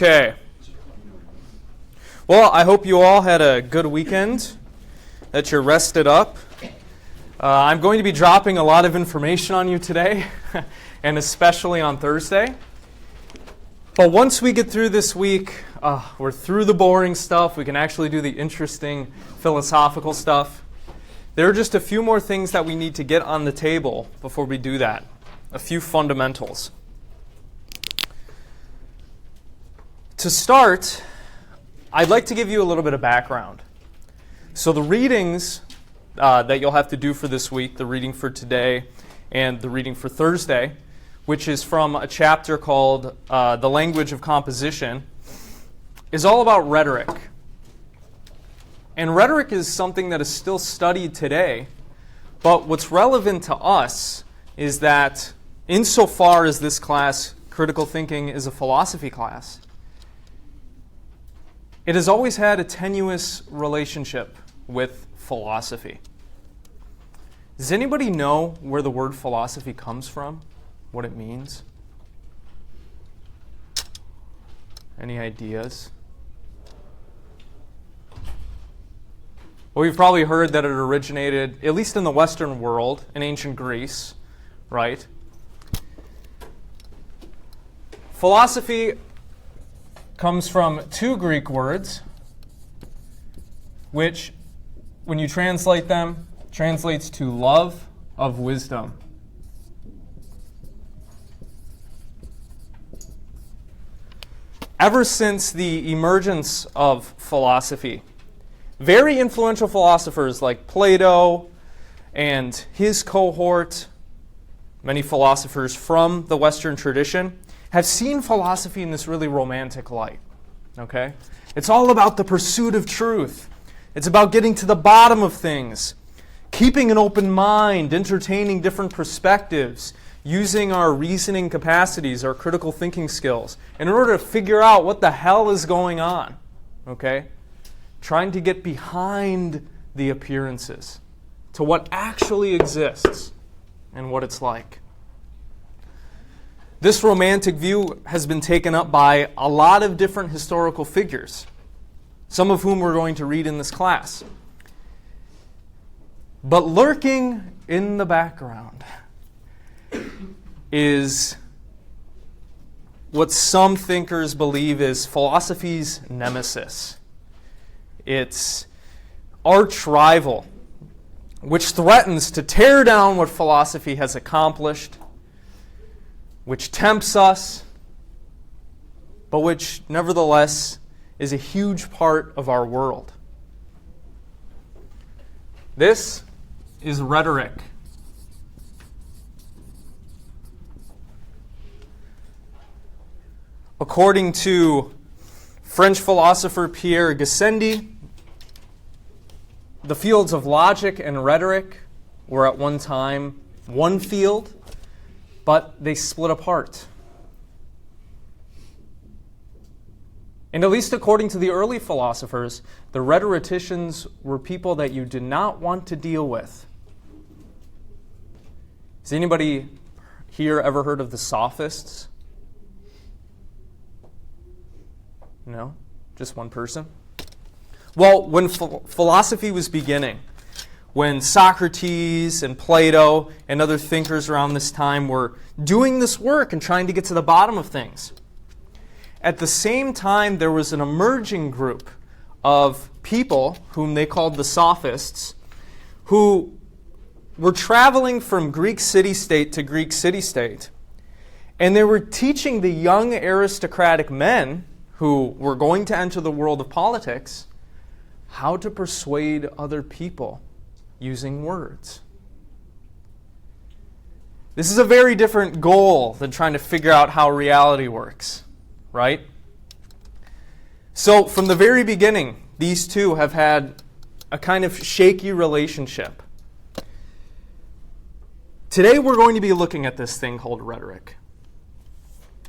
Okay. Well, I hope you all had a good weekend, that you're rested up. I'm going to be dropping a lot of information on you today, and especially on Thursday. But once we get through this week, we're through the boring stuff. We can actually do the interesting philosophical stuff. There are just a few more things that we need to get on the table before we do that. A few fundamentals. To start, I'd like to give you a little bit of background. So the readings that you'll have to do for this week, the reading for today and the reading for Thursday, which is from a chapter called The Language of Composition, is all about rhetoric. And rhetoric is something that is still studied today, but what's relevant to us is that insofar as this class, critical thinking, is a philosophy class, it has always had a tenuous relationship with philosophy. Does anybody know where the word philosophy comes from? What it means? Any ideas? Well, you've probably heard that it originated, at least in the Western world, in ancient Greece, right? Philosophy comes from two Greek words, which, when you translate them, translates to love of wisdom. Ever since the emergence of philosophy, very influential philosophers like Plato and his cohort, many philosophers from the Western tradition, have seen philosophy in this really romantic light. Okay? It's all about the pursuit of truth. It's about getting to the bottom of things, keeping an open mind, entertaining different perspectives, using our reasoning capacities, our critical thinking skills, in order to figure out what the hell is going on. Okay? Trying to get behind the appearances to what actually exists and what it's like. This romantic view has been taken up by a lot of different historical figures, some of whom we're going to read in this class. But lurking in the background is what some thinkers believe is philosophy's nemesis. It's arch rival, which threatens to tear down what philosophy has accomplished, which tempts us, but which nevertheless is a huge part of our world. This is rhetoric. According to French philosopher Pierre Gassendi, the fields of logic and rhetoric were at one time one field, but they split apart. And at least according to the early philosophers, the rhetoricians were people that you did not want to deal with. Has anybody here ever heard of the sophists? No? Just one person? Well, when philosophy was beginning, when Socrates and Plato and other thinkers around this time were doing this work and trying to get to the bottom of things, at the same time there was an emerging group of people whom they called the sophists, who were traveling from Greek city-state to Greek city-state, and they were teaching the young aristocratic men who were going to enter the world of politics how to persuade other people using words. This is a very different goal than trying to figure out how reality works, right? So from the very beginning, these two have had a kind of shaky relationship. Today we're going to be looking at this thing called rhetoric.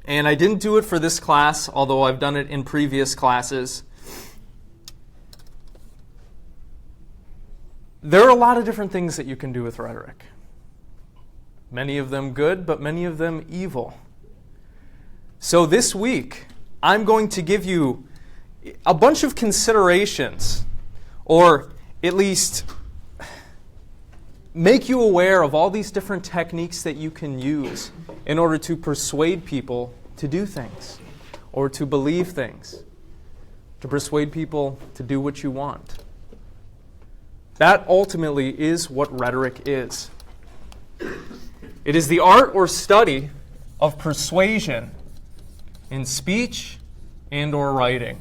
And I didn't do it for this class, although I've done it in previous classes. There are a lot of different things that you can do with rhetoric. Many of them good, but many of them evil. So this week, I'm going to give you a bunch of considerations, or at least make you aware of all these different techniques that you can use in order to persuade people to do things or to believe things, to persuade people to do what you want. That ultimately is what rhetoric is. It is the art or study of persuasion in speech and or writing.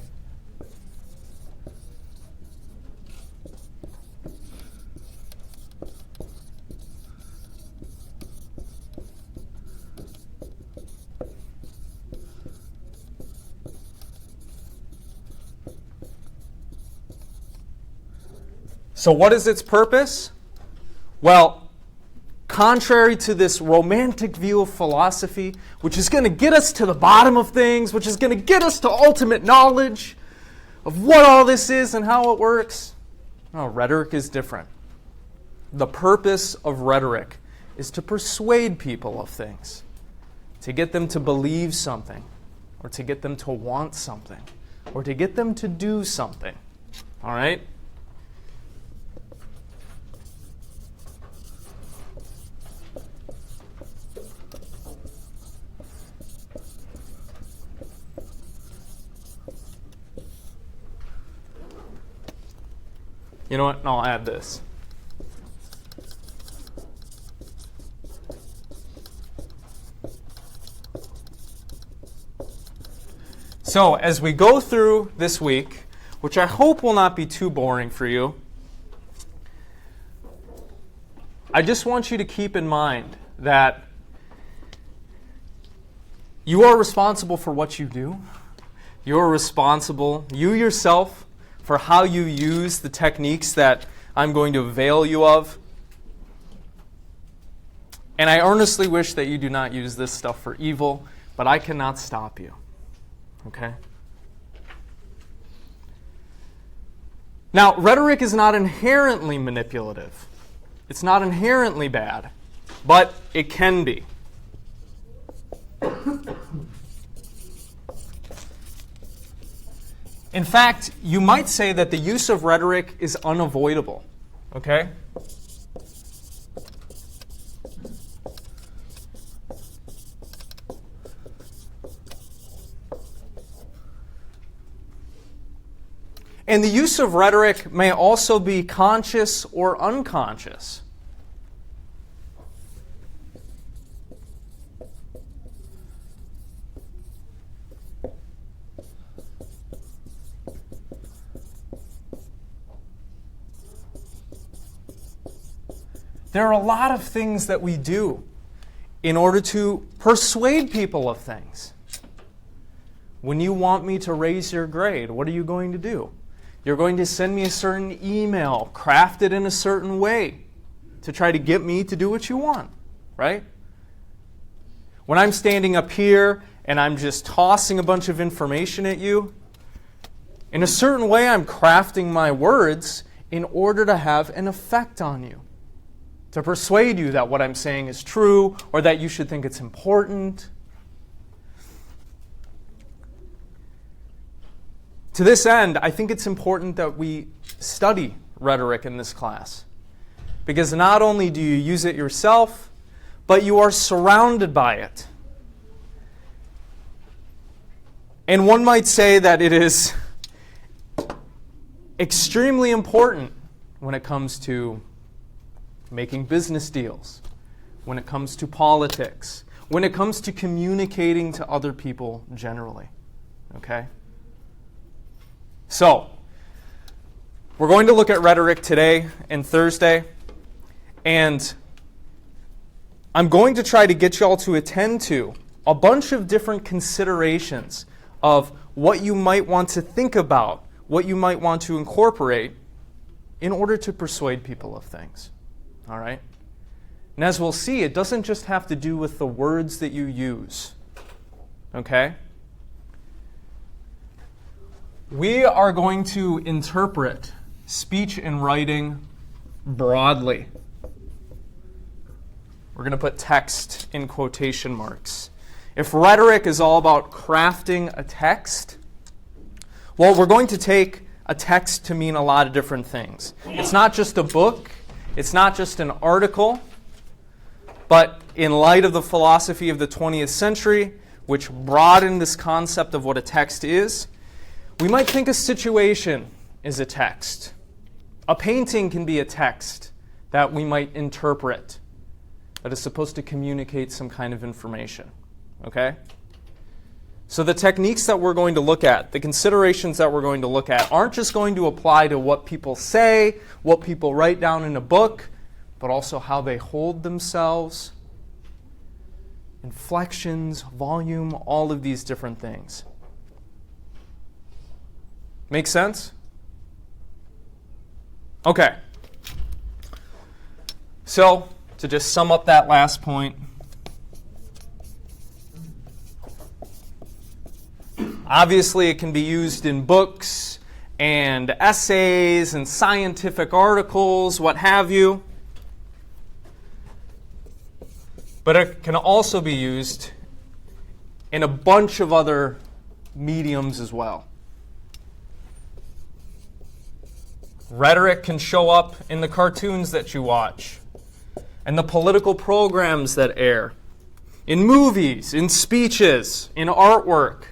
So what is its purpose? Well, contrary to this romantic view of philosophy, which is going to get us to the bottom of things, which is going to get us to ultimate knowledge of what all this is and how it works, no, rhetoric is different. The purpose of rhetoric is to persuade people of things, to get them to believe something, or to get them to want something, or to get them to do something. All right? You know what? I'll add this. So, as we go through this week, which I hope will not be too boring for you, I just want you to keep in mind that you are responsible for what you do. You are responsible, you yourself, for how you use the techniques that I'm going to avail you of. And I earnestly wish that you do not use this stuff for evil, but I cannot stop you. Okay? Now, rhetoric is not inherently manipulative. It's not inherently bad, but it can be. In fact, you might say that the use of rhetoric is unavoidable. Okay? And the use of rhetoric may also be conscious or unconscious. There are a lot of things that we do in order to persuade people of things. When you want me to raise your grade, what are you going to do? You're going to send me a certain email, crafted in a certain way, to try to get me to do what you want, right? When I'm standing up here and I'm just tossing a bunch of information at you, in a certain way I'm crafting my words in order to have an effect on you, to persuade you that what I'm saying is true or that you should think it's important. To this end, I think it's important that we study rhetoric in this class, because not only do you use it yourself, but you are surrounded by it. And one might say that it is extremely important when it comes to making business deals, when it comes to politics, when it comes to communicating to other people generally. Okay? So, we're going to look at rhetoric today and Thursday, and I'm going to try to get you all to attend to a bunch of different considerations of what you might want to think about, what you might want to incorporate in order to persuade people of things. All right? And as we'll see, it doesn't just have to do with the words that you use. Okay? We are going to interpret speech and writing broadly. We're going to put text in quotation marks. If rhetoric is all about crafting a text, well, we're going to take a text to mean a lot of different things. It's not just a book. It's not just an article. But in light of the philosophy of the 20th century, which broadened this concept of what a text is, we might think a situation is a text. A painting can be a text that we might interpret, that is supposed to communicate some kind of information. Okay? So the techniques that we're going to look at, the considerations that we're going to look at, aren't just going to apply to what people say, what people write down in a book, but also how they hold themselves, inflections, volume, all of these different things. Make sense? Okay. So, to just sum up that last point, obviously it can be used in books and essays and scientific articles, what have you. But it can also be used in a bunch of other mediums as well. Rhetoric can show up in the cartoons that you watch, and the political programs that air, in movies, in speeches, in artwork.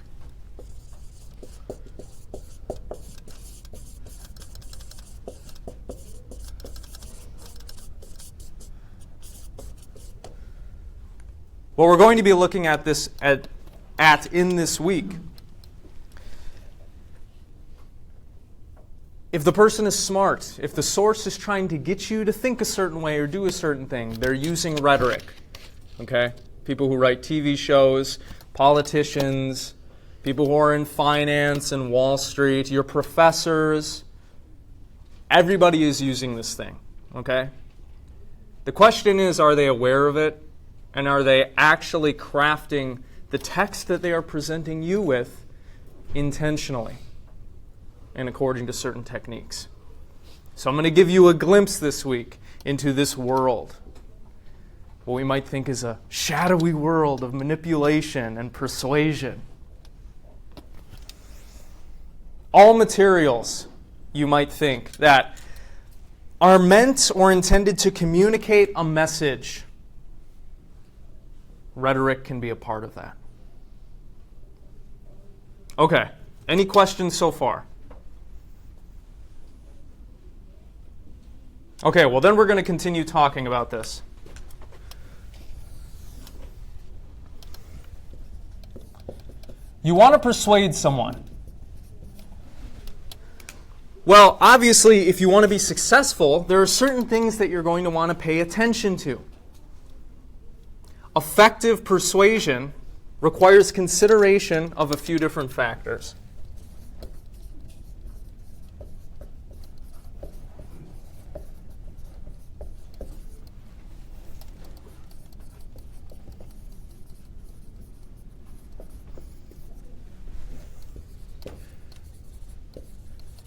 What we're going to be looking at this at in this week, if the person is smart, if the source is trying to get you to think a certain way or do a certain thing, they're using rhetoric. Okay? People who write TV shows, politicians, people who are in finance and Wall Street, your professors, everybody is using this thing. Okay? The question is, are they aware of it? And are they actually crafting the text that they are presenting you with intentionally and according to certain techniques? So I'm going to give you a glimpse this week into this world, what we might think is a shadowy world of manipulation and persuasion. All materials, you might think, that are meant or intended to communicate a message, rhetoric can be a part of that. Okay, any questions so far? Okay, well then we're going to continue talking about this. You want to persuade someone. Well, obviously, if you want to be successful, there are certain things that you're going to want to pay attention to. Effective persuasion requires consideration of a few different factors.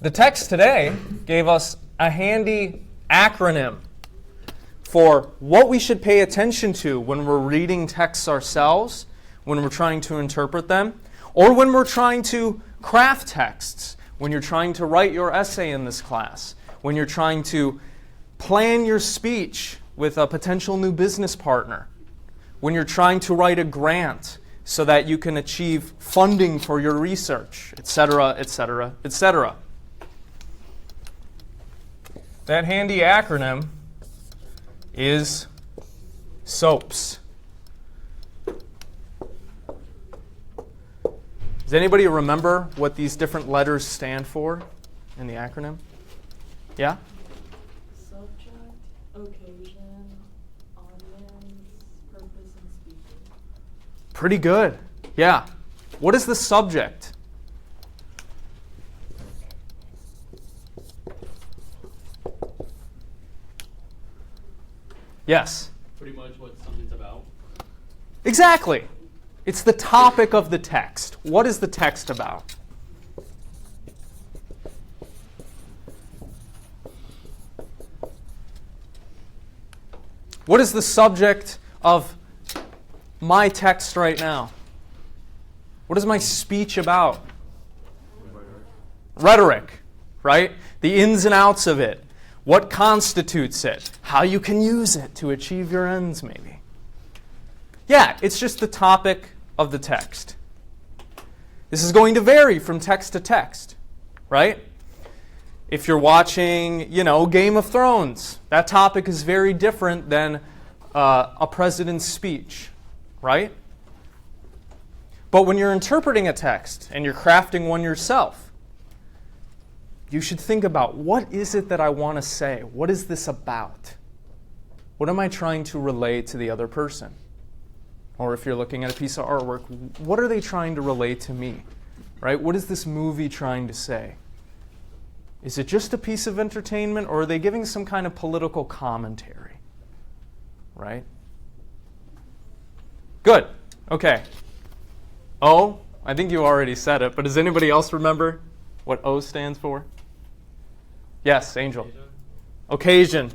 The text today gave us a handy acronym for what we should pay attention to when we're reading texts ourselves, when we're trying to interpret them, or when we're trying to craft texts, when you're trying to write your essay in this class, when you're trying to plan your speech with a potential new business partner, when you're trying to write a grant so that you can achieve funding for your research, etc., etc., etc. That handy acronym is SOAPS. Does anybody remember what these different letters stand for in the acronym? Yeah? Subject, occasion, audience, purpose, and speaker. Pretty good. Yeah. What is the subject? Yes? Pretty much what something's about. Exactly. It's the topic of the text. What is the text about? What is the subject of my text right now? What is my speech about? Rhetoric, right? The ins and outs of it. What constitutes it? How you can use it to achieve your ends, maybe. Yeah, it's just the topic of the text. This is going to vary from text to text, right? If you're watching, Game of Thrones, that topic is very different than a president's speech, right? But when you're interpreting a text and you're crafting one yourself, you should think about, what is it that I want to say? What is this about? What am I trying to relay to the other person? Or if you're looking at a piece of artwork, what are they trying to relay to me? Right? What is this movie trying to say? Is it just a piece of entertainment, or are they giving some kind of political commentary? Right? Good. Okay. O, I think you already said it, but does anybody else remember what O stands for? Yes, Angel. Occasion.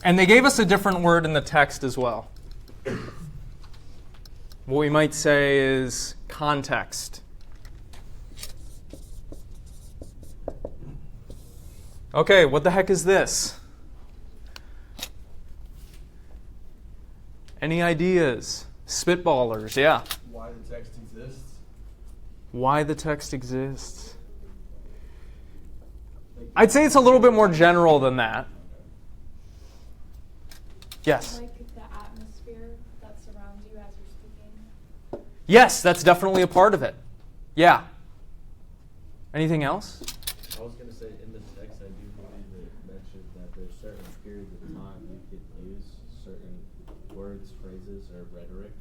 And they gave us a different word in the text as well. What we might say is context. Okay, what the heck is this? Any ideas? Spitballers, yeah. Why the text exists. Why the text exists. I'd say it's a little bit more general than that. Yes? Like the atmosphere that surrounds you as you're speaking. Yes, that's definitely a part of it. Yeah. Anything else? I was going to say, in the text, I do believe it mentioned that there's certain periods of time you could use certain words, phrases, or rhetoric.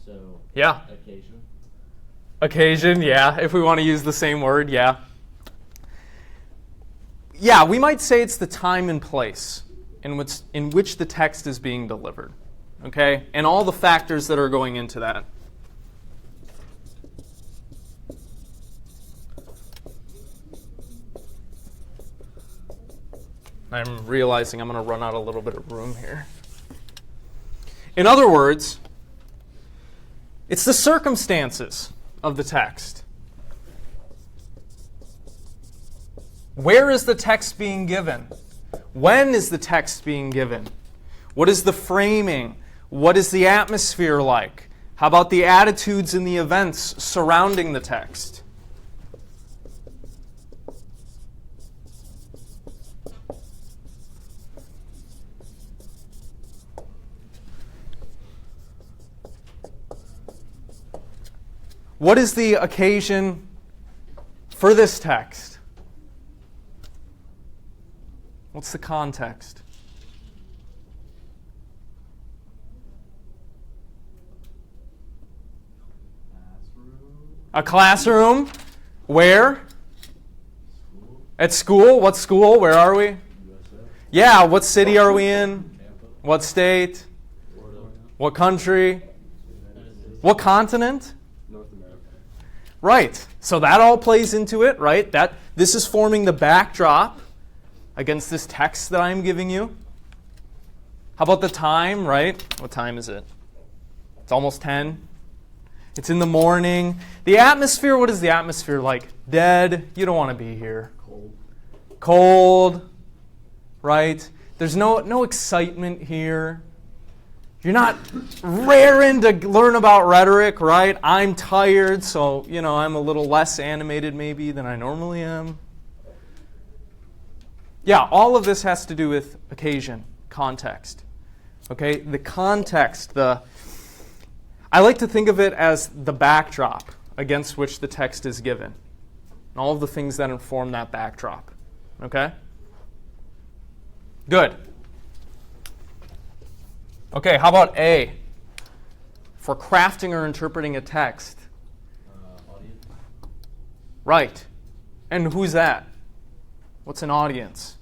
So, Yeah. occasion. Occasion, yeah. If we want to use the same word, yeah. Yeah, we might say it's the time and place in which the text is being delivered. Okay? And all the factors that are going into that. I'm realizing I'm going to run out a little bit of room here. In other words, it's the circumstances of the text. Where is the text being given? When is the text being given? What is the framing? What is the atmosphere like? How about the attitudes and the events surrounding the text? What is the occasion for this text? What's the context? A classroom. Where? School. At school. What school? Where are we? USA. Yeah, what city are we in? Tampa. What state? Florida. What country? United States. What continent? North America. Right. So that all plays into it, right? This is forming the backdrop against this text that I'm giving you. How about the time, right? What time is it? It's almost 10. It's in the morning. The atmosphere, what is the atmosphere like? Dead. You don't want to be here. Cold. Cold, right? There's no excitement here. You're not raring to learn about rhetoric, right? I'm tired, so, I'm a little less animated maybe than I normally am. Yeah, all of this has to do with occasion, context. Okay, the context, I like to think of it as the backdrop against which the text is given. And all of the things that inform that backdrop. Okay? Good. Okay, how about A? For crafting or interpreting a text. Audience. Right. And who's that? What's an audience?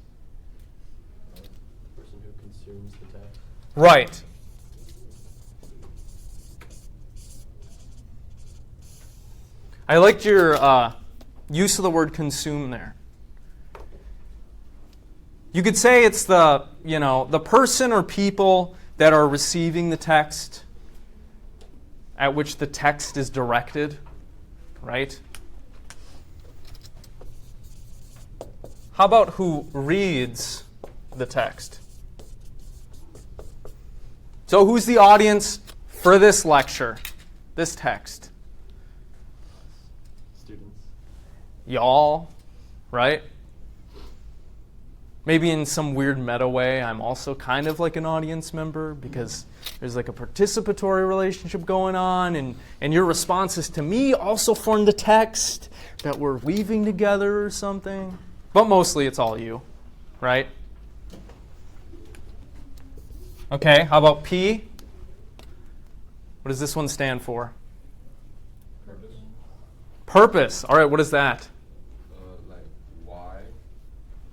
Person who consumes the text. Right. I liked your use of the word consume there. You could say it's the person or people that are receiving the text, at which the text is directed, right? How about who reads the text? So who's the audience for this lecture, this text? Students. Y'all, right? Maybe in some weird meta way, I'm also kind of like an audience member because there's like a participatory relationship going on, and your responses to me also form the text that we're weaving together or something. But mostly it's all you, right? Okay, how about P? What does this one stand for? Purpose. Purpose. All right, what is that? Like why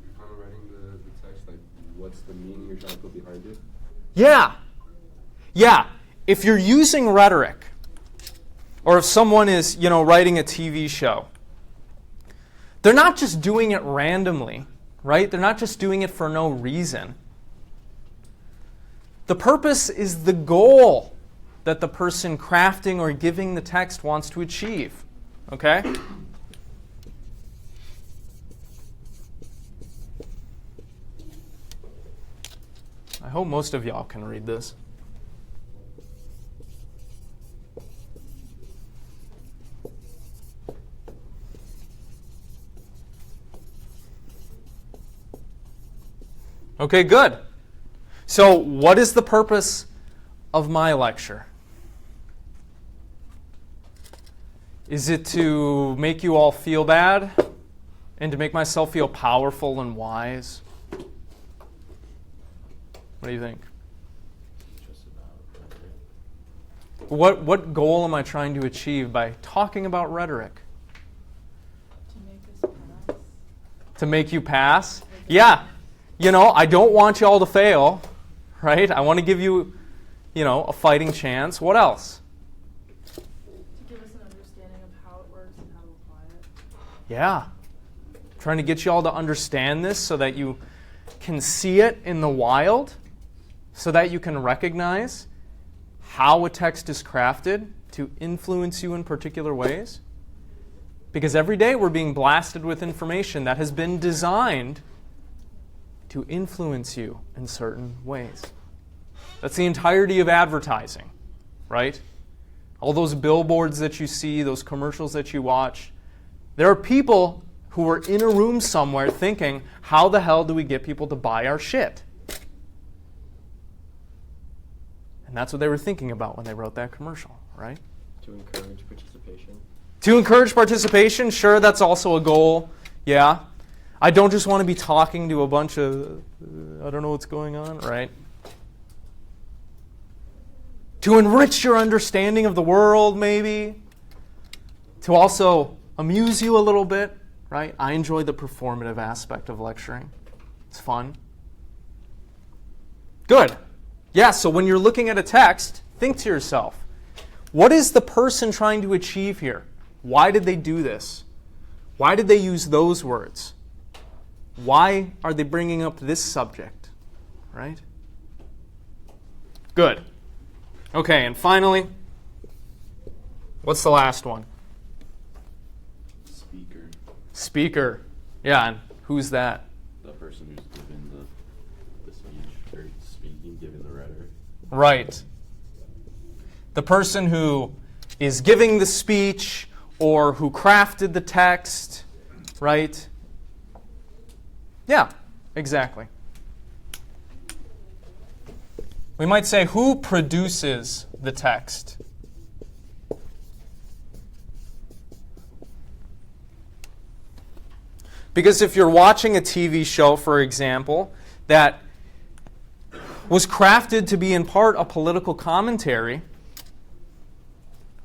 you're kind of writing the text, like what's the meaning you're trying to put behind it? Yeah. Yeah. If you're using rhetoric, or if someone is, writing a TV show, they're not just doing it randomly, right? They're not just doing it for no reason. The purpose is the goal that the person crafting or giving the text wants to achieve. Okay? I hope most of y'all can read this. Okay, good. So, what is the purpose of my lecture? Is it to make you all feel bad and to make myself feel powerful and wise? What do you think? Just about rhetoric. What goal am I trying to achieve by talking about rhetoric? To make us pass. To make you pass? Yeah. I don't want you all to fail, right? I want to give you, a fighting chance. What else? To give us an understanding of how it works and how to apply it. Yeah. Trying to get you all to understand this so that you can see it in the wild, so that you can recognize how a text is crafted to influence you in particular ways. Because every day we're being blasted with information that has been designed to influence you in certain ways. That's the entirety of advertising, right? All those billboards that you see, those commercials that you watch, there are people who are in a room somewhere thinking, how the hell do we get people to buy our shit? And that's what they were thinking about when they wrote that commercial, right? To encourage participation. To encourage participation, sure, that's also a goal. Yeah. I don't just want to be talking to a bunch of, I don't know what's going on, right? To enrich your understanding of the world, maybe. To also amuse you a little bit, right? I enjoy the performative aspect of lecturing. It's fun. Good. Yeah, so when you're looking at a text, think to yourself, what is the person trying to achieve here? Why did they do this? Why did they use those words? Why are they bringing up this subject? Right? Good. Okay, and finally, what's the last one? Speaker. Speaker. Yeah, and who's that? The person who's giving the speech, or speaking, giving the rhetoric. Right. The person who is giving the speech or who crafted the text, right? Yeah, exactly. We might say, who produces the text? Because if you're watching a TV show, for example, that was crafted to be in part a political commentary,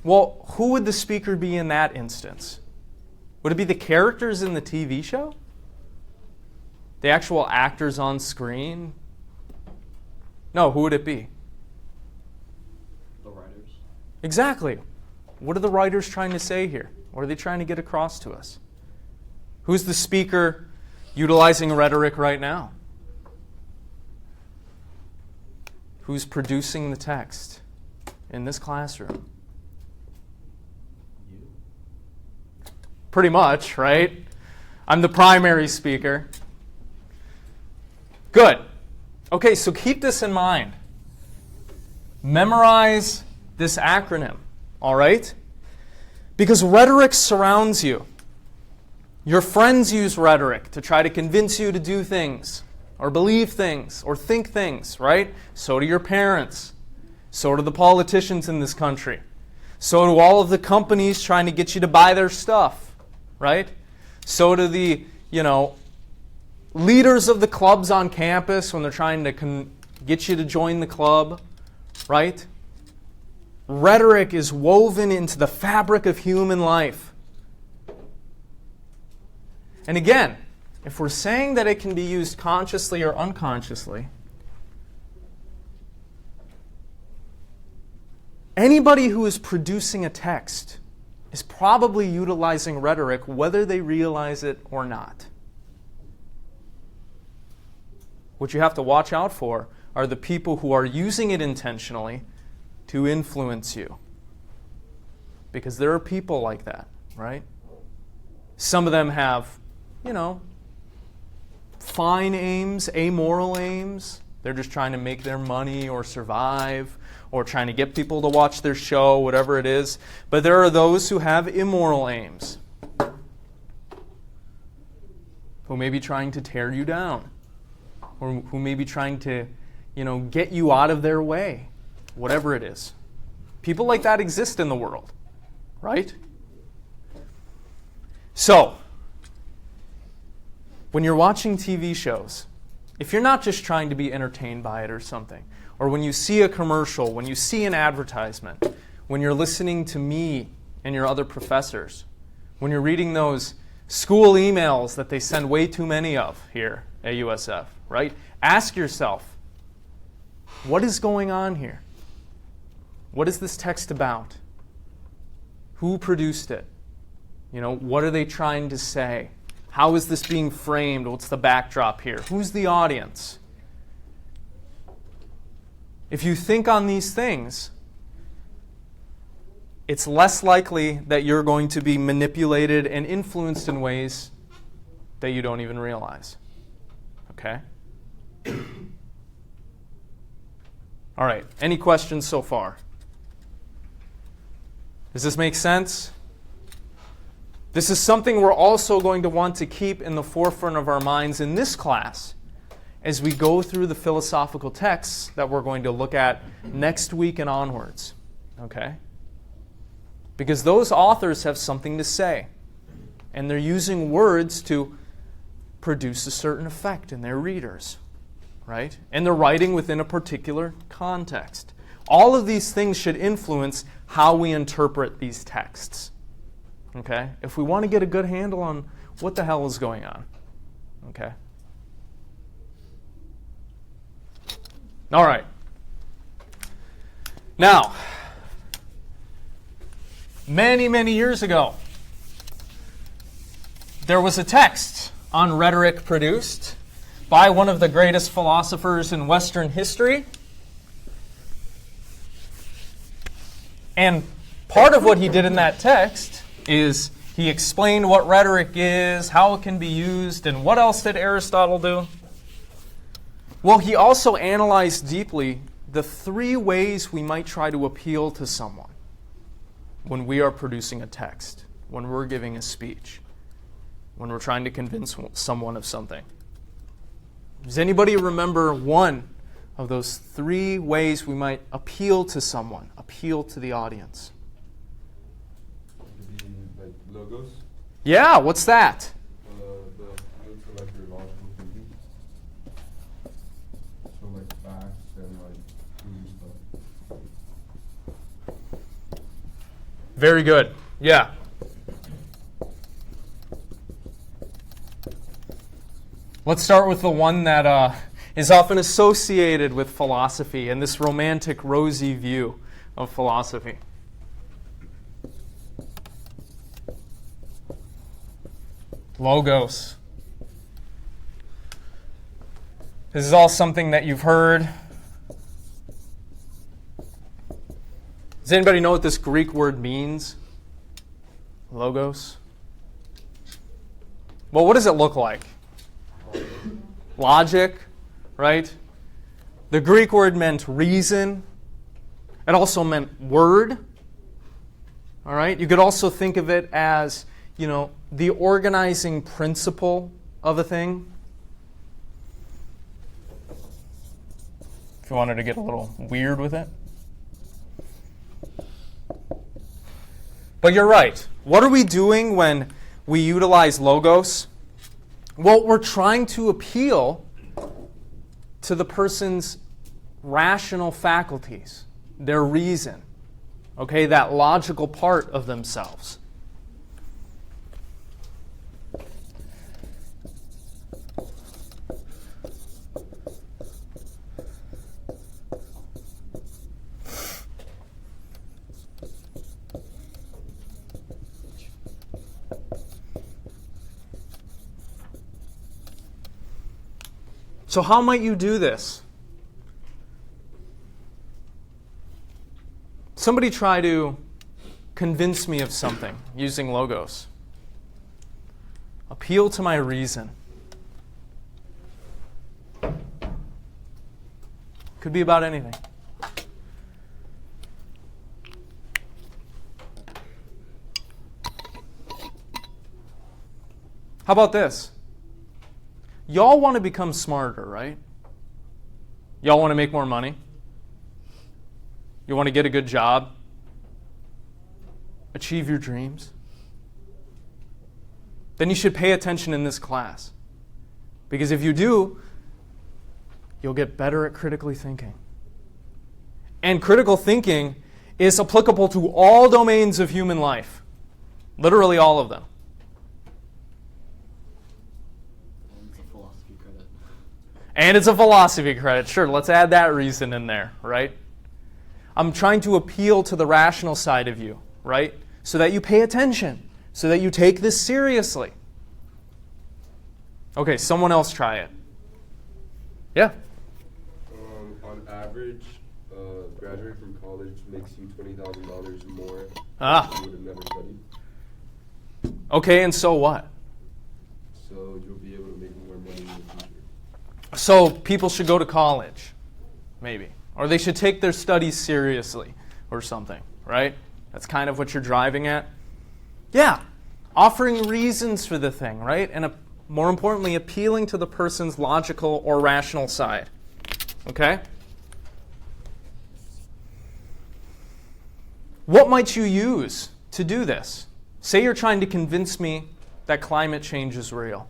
well, who would the speaker be in that instance? Would it be the characters in the TV show? The actual actors on screen? No, who would it be? The writers. Exactly. What are the writers trying to say here? What are they trying to get across to us? Who's the speaker utilizing rhetoric right now? Who's producing the text in this classroom? pretty much, right? I'm the primary speaker. Good. Okay, so keep this in mind. Memorize this acronym, all right? Because rhetoric surrounds you. Your friends use rhetoric to try to convince you to do things, or believe things, or think things, right? So do your parents. So do the politicians in this country. So do all of the companies trying to get you to buy their stuff, right? So do the, leaders of the clubs on campus when they're trying to get you to join the club, right? Rhetoric is woven into the fabric of human life. And again, if we're saying that it can be used consciously or unconsciously, anybody who is producing a text is probably utilizing rhetoric whether they realize it or not. What you have to watch out for are the people who are using it intentionally to influence you. Because there are people like that, right? Some of them have, fine aims, amoral aims. They're just trying to make their money or survive, or trying to get people to watch their show, whatever it is. But there are those who have immoral aims, who may be trying to tear you down, or who may be trying to, get you out of their way, whatever it is. People like that exist in the world, right? So, when you're watching TV shows, if you're not just trying to be entertained by it or something, or when you see a commercial, when you see an advertisement, when you're listening to me and your other professors, when you're reading those school emails that they send way too many of here at USF, right? Ask yourself, what is going on here? What is this text about? Who produced it? What are they trying to say? How is this being framed? What's the backdrop here? Who's the audience? If you think on these things, it's less likely that you're going to be manipulated and influenced in ways that you don't even realize. Okay? All right. Any questions so far? Does this make sense? This is something we're also going to want to keep in the forefront of our minds in this class as we go through the philosophical texts that we're going to look at next week and onwards. Okay? Because those authors have something to say, and they're using words to produce a certain effect in their readers, right? And they're writing within a particular context. All of these things should influence how we interpret these texts. Okay? If we want to get a good handle on what the hell is going on. Okay? All right. Now, many, many years ago, there was a text on rhetoric produced by one of the greatest philosophers in Western history. And part of what he did in that text is he explained what rhetoric is, how it can be used, and what else did Aristotle do? Well, he also analyzed deeply the 3 ways we might try to appeal to someone when we are producing a text, when we're giving a speech, when we're trying to convince someone of something. Does anybody remember one of those 3 ways we might appeal to someone, appeal to the audience? Could be like logos. Yeah, what's that? The field for like your logical thinking. So like facts and like true stuff. Very good. Yeah. Let's start with the one that is often associated with philosophy and this romantic, rosy view of philosophy. Logos. This is all something that you've heard. Does anybody know what this Greek word means? Logos. Well, what does it look like? Logic, right? The Greek word meant reason. It also meant word. All right? You could also think of it as, the organizing principle of a thing. If you wanted to get a little weird with it. But you're right. What are we doing when we utilize logos? Well, we're trying to appeal to the person's rational faculties, their reason, okay, that logical part of themselves. So how might you do this? Somebody try to convince me of something using logos. Appeal to my reason. Could be about anything. How about this? Y'all want to become smarter, right? Y'all want to make more money? You want to get a good job? Achieve your dreams? Then you should pay attention in this class. Because if you do, you'll get better at critically thinking. And critical thinking is applicable to all domains of human life. Literally all of them. And it's a philosophy credit. Sure, let's add that reason in there, right? I'm trying to appeal to the rational side of you, right? So that you pay attention, so that you take this seriously. Okay, someone else try it. Yeah? On average, graduating from college makes you $20,000 more Ah. than you would have never studied. Okay, and so what? So you'll be able to make more money in the future. So people should go to college, maybe. Or they should take their studies seriously or something, right? That's kind of what you're driving at. Yeah, offering reasons for the thing, right? And more importantly, appealing to the person's logical or rational side. Okay? What might you use to do this? Say you're trying to convince me that climate change is real.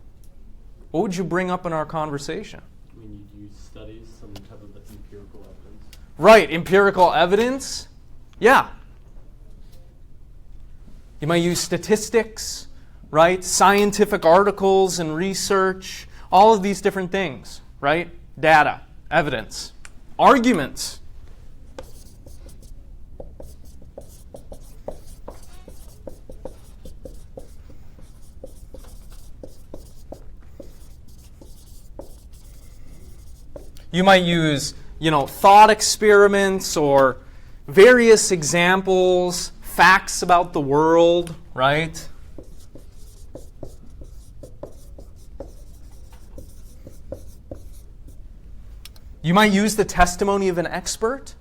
What would you bring up in our conversation? I mean, you use studies, some type of empirical evidence. Right, empirical evidence. Yeah. You might use statistics, right? Scientific articles and research, all of these different things, right? Data, evidence, arguments. You might use, thought experiments or various examples, facts about the world, right? You might use the testimony of an expert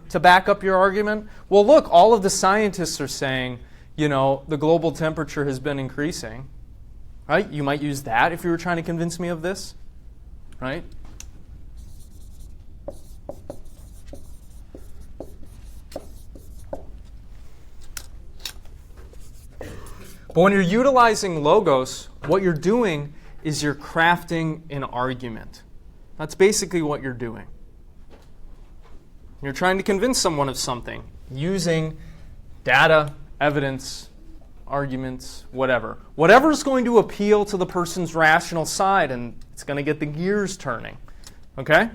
to back up your argument. Well, look, all of the scientists are saying, the global temperature has been increasing, right? You might use that if you were trying to convince me of this, right? But when you're utilizing logos, what you're doing is you're crafting an argument. That's basically what you're doing. You're trying to convince someone of something using data, evidence, arguments, whatever. Whatever's going to appeal to the person's rational side, and it's going to get the gears turning. Okay?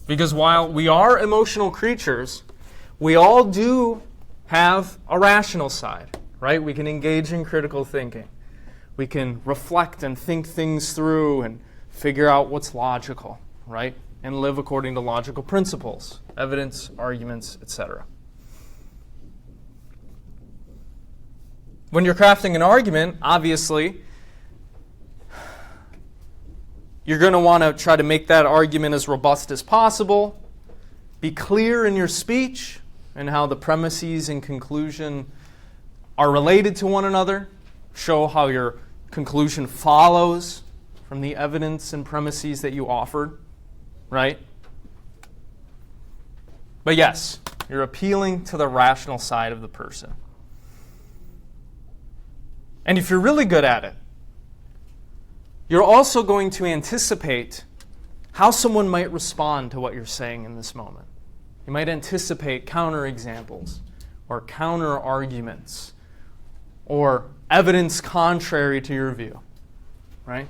Because while we are emotional creatures, we all do have a rational side, right? We can engage in critical thinking. We can reflect and think things through and figure out what's logical, right? and live according to logical principles, evidence, arguments, etc. When you're crafting an argument, obviously, you're going to want to try to make that argument as robust as possible. Be clear in your speech and how the premises and conclusion are related to one another. Show how your conclusion follows from the evidence and premises that you offered, right? But yes, you're appealing to the rational side of the person. And if you're really good at it, you're also going to anticipate how someone might respond to what you're saying in this moment. You might anticipate counterexamples or counter-arguments or evidence contrary to your view, right?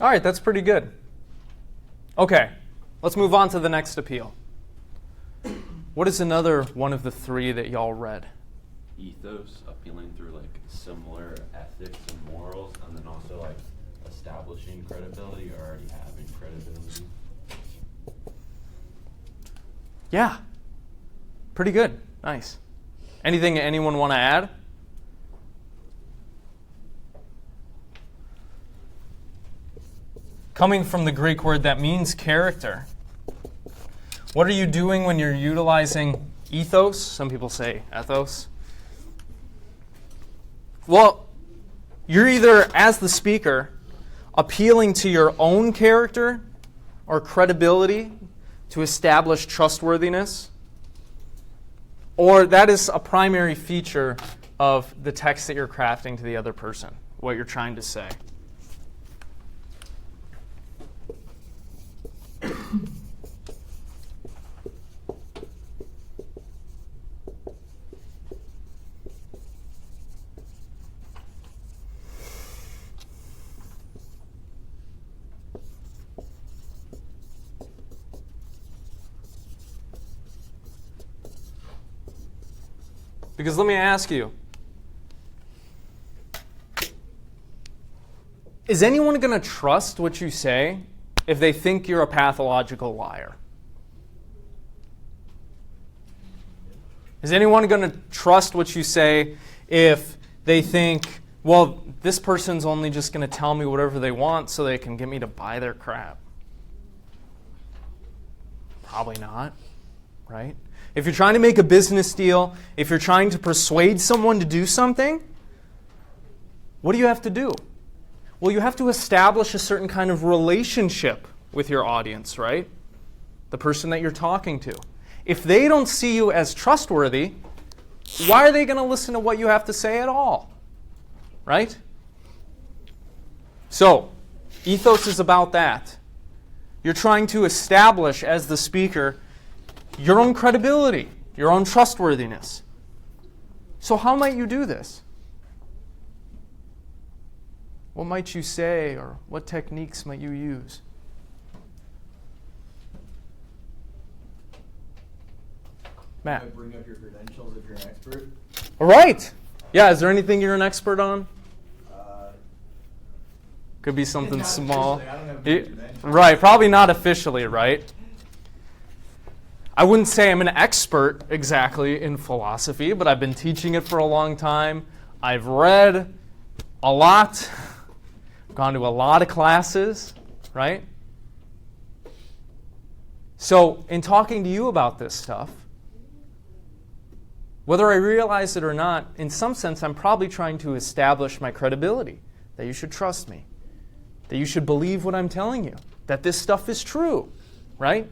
All right, that's pretty good. Okay, let's move on to the next appeal. What is another one of the three that y'all read? Ethos, appealing through like similar ethics and morals, and then also like establishing credibility or already having credibility. Yeah, pretty good. Nice. Anything anyone want to add? Coming from the Greek word that means character, what are you doing when you're utilizing ethos? Some people say ethos. Well, you're either, as the speaker, appealing to your own character or credibility to establish trustworthiness, or that is a primary feature of the text that you're crafting to the other person, what you're trying to say. Because let me ask you, is anyone going to trust what you say if they think you're a pathological liar? Is anyone going to trust what you say if they think, well, this person's only just going to tell me whatever they want so they can get me to buy their crap? Probably not, right? If you're trying to make a business deal, if you're trying to persuade someone to do something, what do you have to do? Well, you have to establish a certain kind of relationship with your audience, right? The person that you're talking to. If they don't see you as trustworthy, why are they going to listen to what you have to say at all? Right? So, ethos is about that. You're trying to establish, as the speaker, your own credibility, your own trustworthiness. So how might you do this? What might you say, or what techniques might you use? Matt. Bring up your credentials if you're an expert. All right. Yeah, is there anything you're an expert on? Could be something Not small. officially. I don't have good credentials. Right, probably not officially, right? I wouldn't say I'm an expert exactly in philosophy, but I've been teaching it for a long time. I've read a lot, gone to a lot of classes, right? So in talking to you about this stuff, whether I realize it or not, in some sense, I'm probably trying to establish my credibility, that you should trust me, that you should believe what I'm telling you, that this stuff is true, right?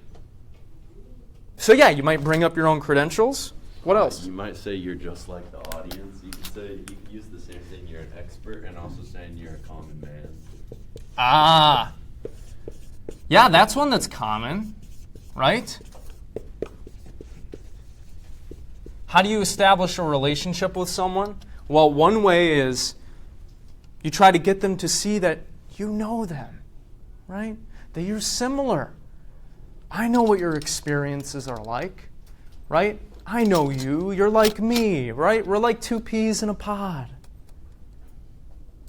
So yeah, you might bring up your own credentials. What else? You might say you're just like the audience. You could say, you could use the same thing, you're an expert, and also saying you're a common man. Ah. Yeah, that's one that's common, right? How do you establish a relationship with someone? Well, one way is you try to get them to see that you know them, right? That you're similar. I know what your experiences are like, right? I know you. You're like me, right? We're like two peas in a pod.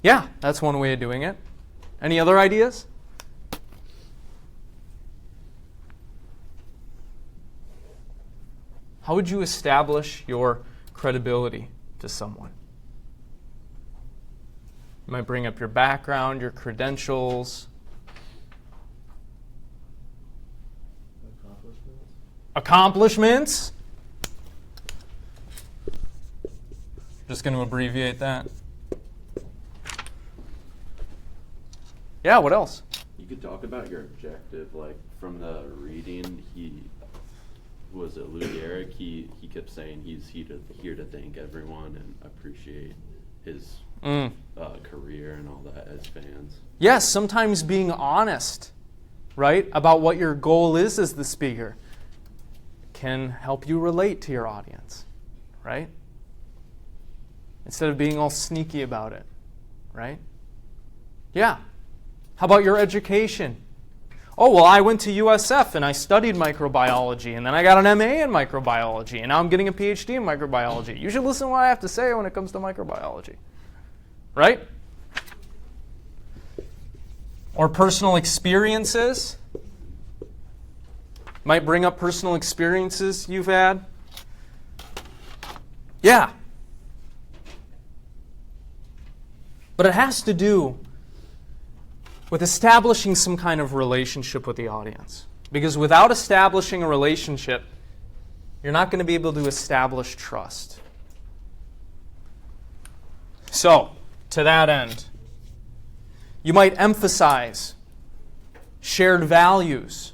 Yeah, that's one way of doing it. Any other ideas? How would you establish your credibility to someone? You might bring up your background, your credentials. Accomplishments? Just going to abbreviate that. Yeah, what else? You could talk about your objective, like from the reading, who was it, Louis Eric, he kept saying he's here to thank everyone and appreciate his career and all that as fans. Yes, sometimes being honest, right, about what your goal is as the speaker can help you relate to your audience, right? Instead of being all sneaky about it, right? Yeah. How about your education? Oh, well, I went to USF and I studied microbiology, and then I got an MA in microbiology, and now I'm getting a PhD in microbiology. You should listen to what I have to say when it comes to microbiology, right? Or personal experiences. Might bring up personal experiences you've had. Yeah. But it has to do with establishing some kind of relationship with the audience. Because without establishing a relationship, you're not going to be able to establish trust. So, to that end, you might emphasize shared values,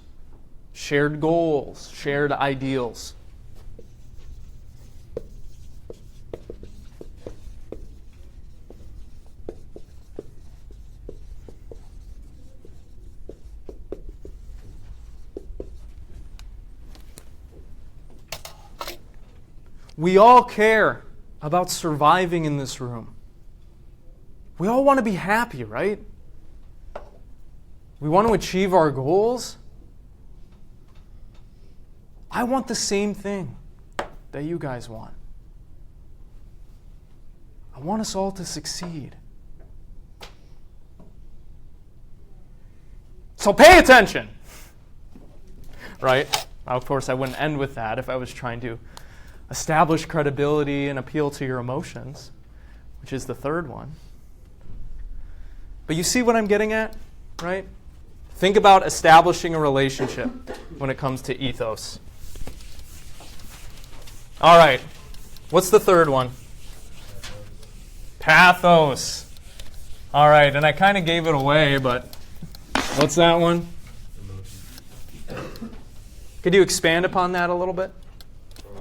shared goals, shared ideals. We all care about surviving in this room. We all want to be happy, right? We want to achieve our goals. I want the same thing that you guys want. I want us all to succeed. So pay attention, right? Of course, I wouldn't end with that if I was trying to establish credibility and appeal to your emotions, which is the third one. But you see what I'm getting at, right? Think about establishing a relationship when it comes to ethos. All right. What's the third one? Pathos. All right, and I kind of gave it away, but what's that one? Could you expand upon that a little bit?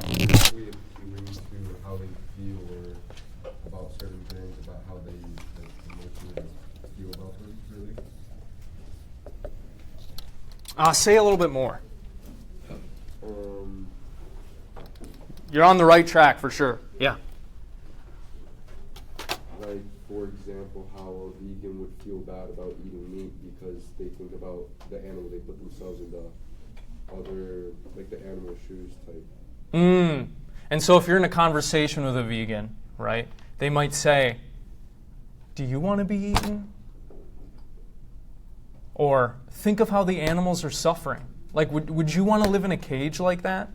We appealing to how they feel or about certain things, about how they emotionally feel about them, really. Say a little bit more. You're on the right track for sure. Yeah. Like, for example, how a vegan would feel bad about eating meat because they think about the animal, they put themselves in the other, like the animal shoes type. And so if you're in a conversation with a vegan, right, they might say, do you want to be eaten? Or think of how the animals are suffering. Like, would you want to live in a cage like that?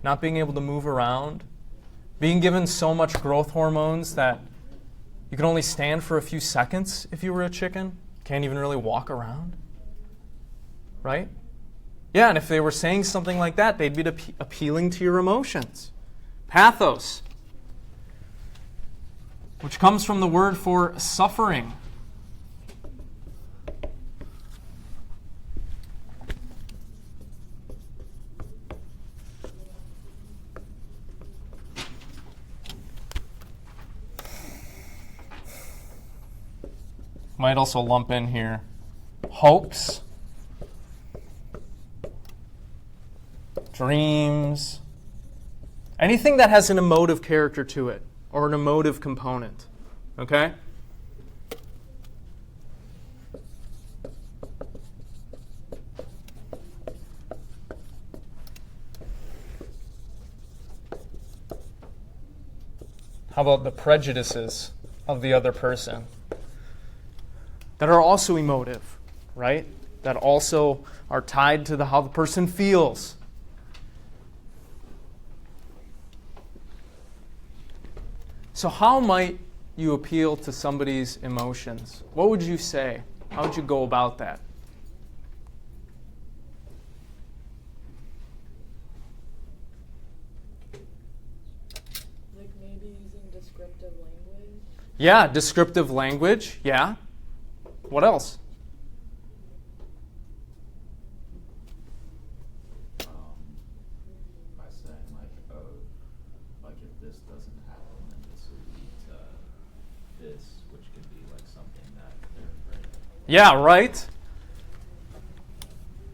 Not being able to move around? Being given so much growth hormones that you can only stand for a few seconds if you were a chicken? Can't even really walk around? Right? Yeah, and if they were saying something like that, they'd be appealing to your emotions. Pathos, which comes from the word for suffering. Might also lump in here hopes, dreams, anything that has an emotive character to it, or an emotive component. Okay? How about the prejudices of the other person that are also emotive, right? That also are tied to how the person feels. So how might you appeal to somebody's emotions? What would you say? How would you go about that? Like maybe using descriptive language. Yeah, descriptive language. Yeah. What else? By saying like, oh, like if this doesn't happen, then this will lead to this, which could be like something that they're afraid of. Yeah, right?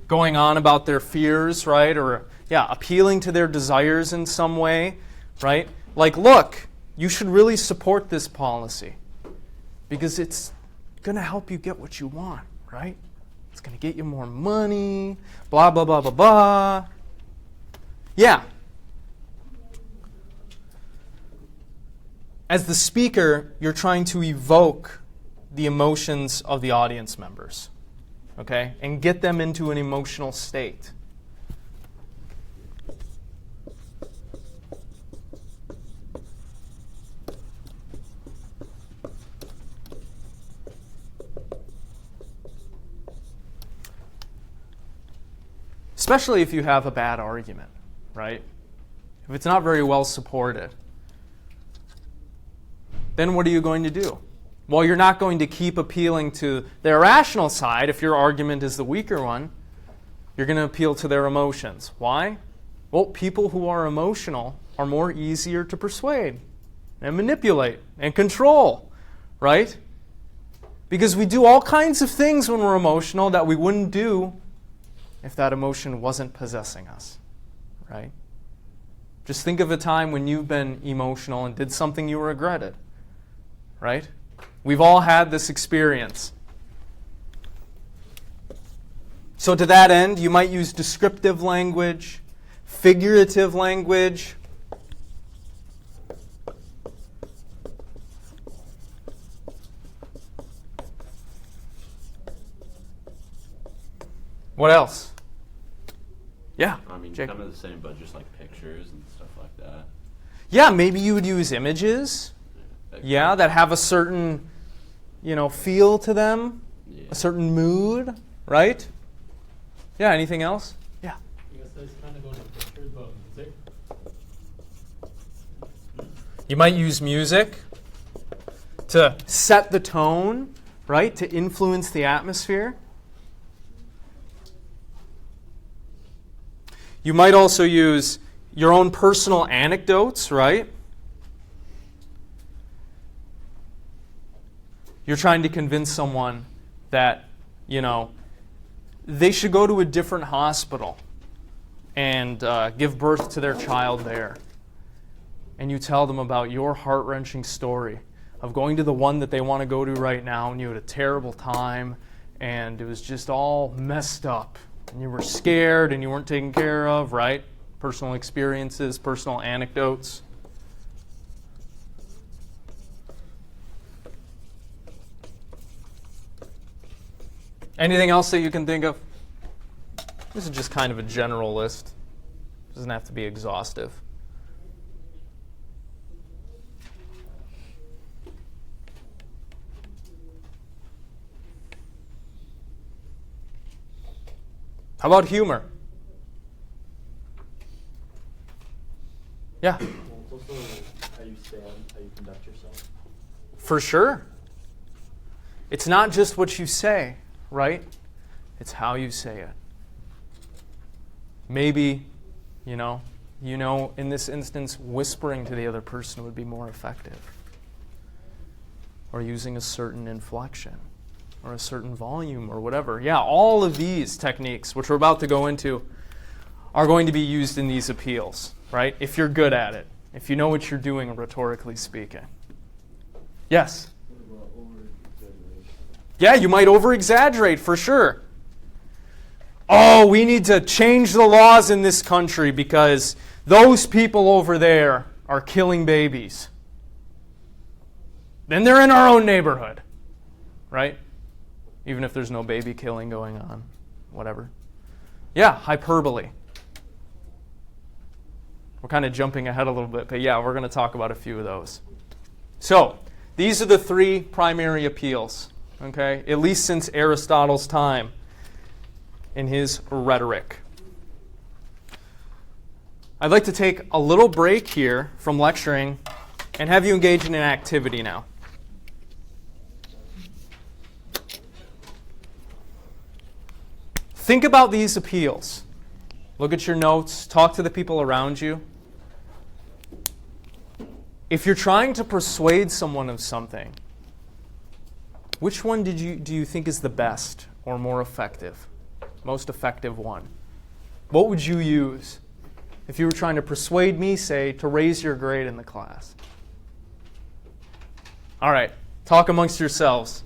Going on about their fears, right? Or, yeah, appealing to their desires in some way, right? Like, look, you should really support this policy because it's going to help you get what you want, right? It's going to get you more money, blah, blah, blah, blah, blah. Yeah. As the speaker, you're trying to evoke the emotions of the audience members, okay? And get them into an emotional state. Especially if you have a bad argument, right? If it's not very well supported, then what are you going to do? Well, you're not going to keep appealing to their rational side if your argument is the weaker one. You're going to appeal to their emotions. Why? Well, people who are emotional are more easier to persuade and manipulate and control, right? Because we do all kinds of things when we're emotional that we wouldn't do if that emotion wasn't possessing us, right? Just think of a time when you've been emotional and did something you regretted, right? We've all had this experience. So to that end, you might use descriptive language, figurative language. What else? Yeah. I mean, Jacob. kind of the same, but just like pictures and stuff like that. Yeah, maybe you would use images. That Yeah, that have a certain, feel to them, Yeah. a certain mood, right? Yeah, anything else? Yeah. I guess that's kind of going to pictures, but music. You might use music to set the tone, right? To influence the atmosphere. You might also use your own personal anecdotes, right? You're trying to convince someone that, they should go to a different hospital and give birth to their child there. And you tell them about your heart-wrenching story of going to the one that they want to go to right now, and you had a terrible time, and it was just all messed up. And you were scared and you weren't taken care of, right? Personal experiences, personal anecdotes. Anything else that you can think of? This is just kind of a general list. It doesn't have to be exhaustive. How about humor? Yeah, Well, it's also how you stand, how you conduct yourself. for sure. It's not just what you say, right? It's how you say it. Maybe, in this instance, whispering to the other person would be more effective. Or using a certain inflection, or a certain volume, or whatever. Yeah, all of these techniques, which we're about to go into, are going to be used in these appeals, right? If you're good at it. if you know what you're doing rhetorically speaking. Yes? What about over-exaggeration? Yeah, you might over-exaggerate for sure. Oh, we need to change the laws in this country because those people over there are killing babies. Then they're in our own neighborhood, right? Even if there's no baby killing going on, whatever. Yeah, hyperbole. We're kind of jumping ahead a little bit, but yeah, we're going to talk about a few of those. So, these are the three primary appeals, okay? At least since Aristotle's time in his Rhetoric. I'd like to take a little break here from lecturing and have you engage in an activity now. Think about these appeals. Look at your notes. Talk to the people around you. If you're trying to persuade someone of something, which one do you think is the best or more effective? Most effective one. What would you use if you were trying to persuade me, say, to raise your grade in the class? All right, talk amongst yourselves.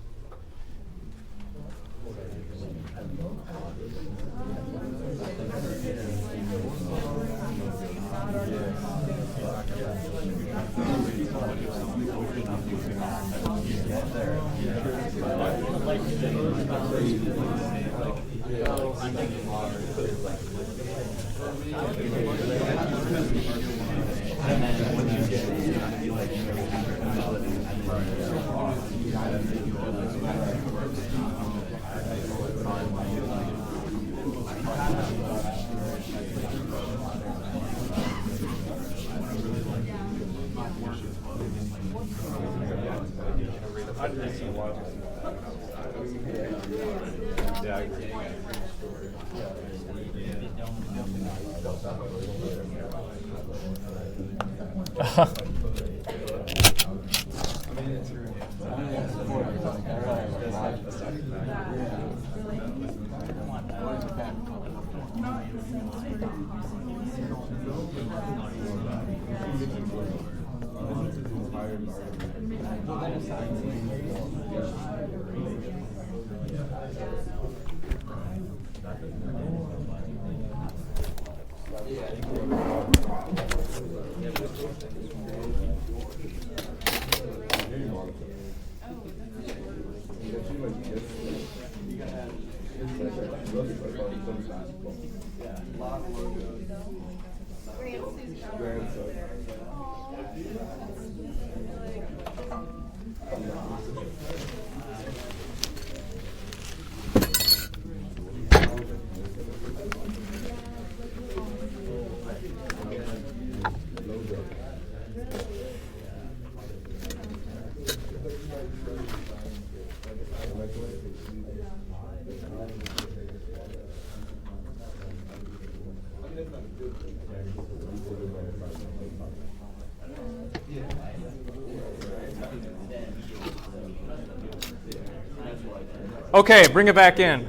Okay, bring it back in.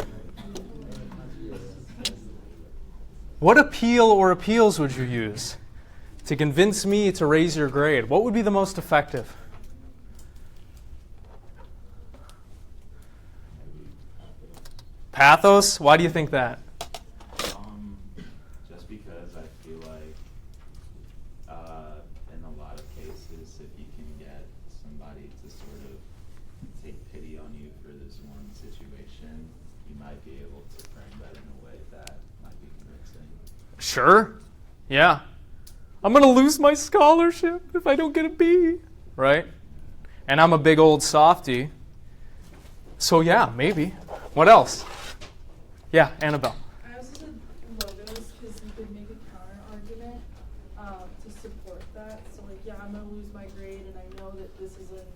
What appeal or appeals would you use to convince me to raise your grade? What would be the most effective? Pathos? Why do you think that? Just because I feel like in a lot of cases, if you can get somebody to sort of take pity on you for this one situation, you might be able to frame that in a way that might be convincing. Sure. Yeah. I'm going to lose my scholarship if I don't get a B. Right? And I'm a big old softie. So yeah, maybe. What else? Yeah, Annabelle. I also said logos because you could make a counter argument to support that. So like, yeah, I'm gonna lose my grade, and I know that this isn't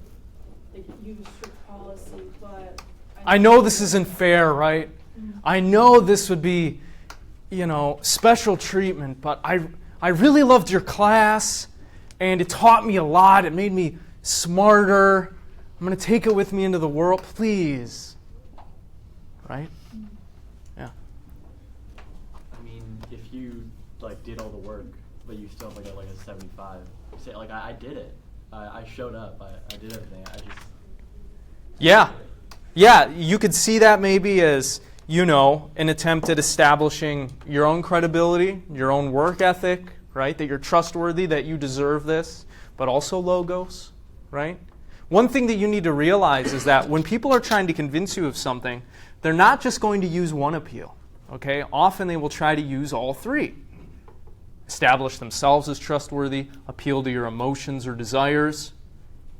like use strict policy, but I know this isn't fair, right? Mhm. I know this would be, special treatment, but I really loved your class, and it taught me a lot. It made me smarter. I'm going to take it with me into the world, please. Right? Yeah. I mean, if you did all the work, but you still got a 75, say, like, I did it. I showed up. I did everything. Yeah. Yeah, you could see that maybe as, an attempt at establishing your own credibility, your own work ethic, right? That you're trustworthy, that you deserve this, but also logos, right? One thing that you need to realize is that when people are trying to convince you of something, they're not just going to use one appeal, okay? Often they will try to use all three. Establish themselves as trustworthy, appeal to your emotions or desires,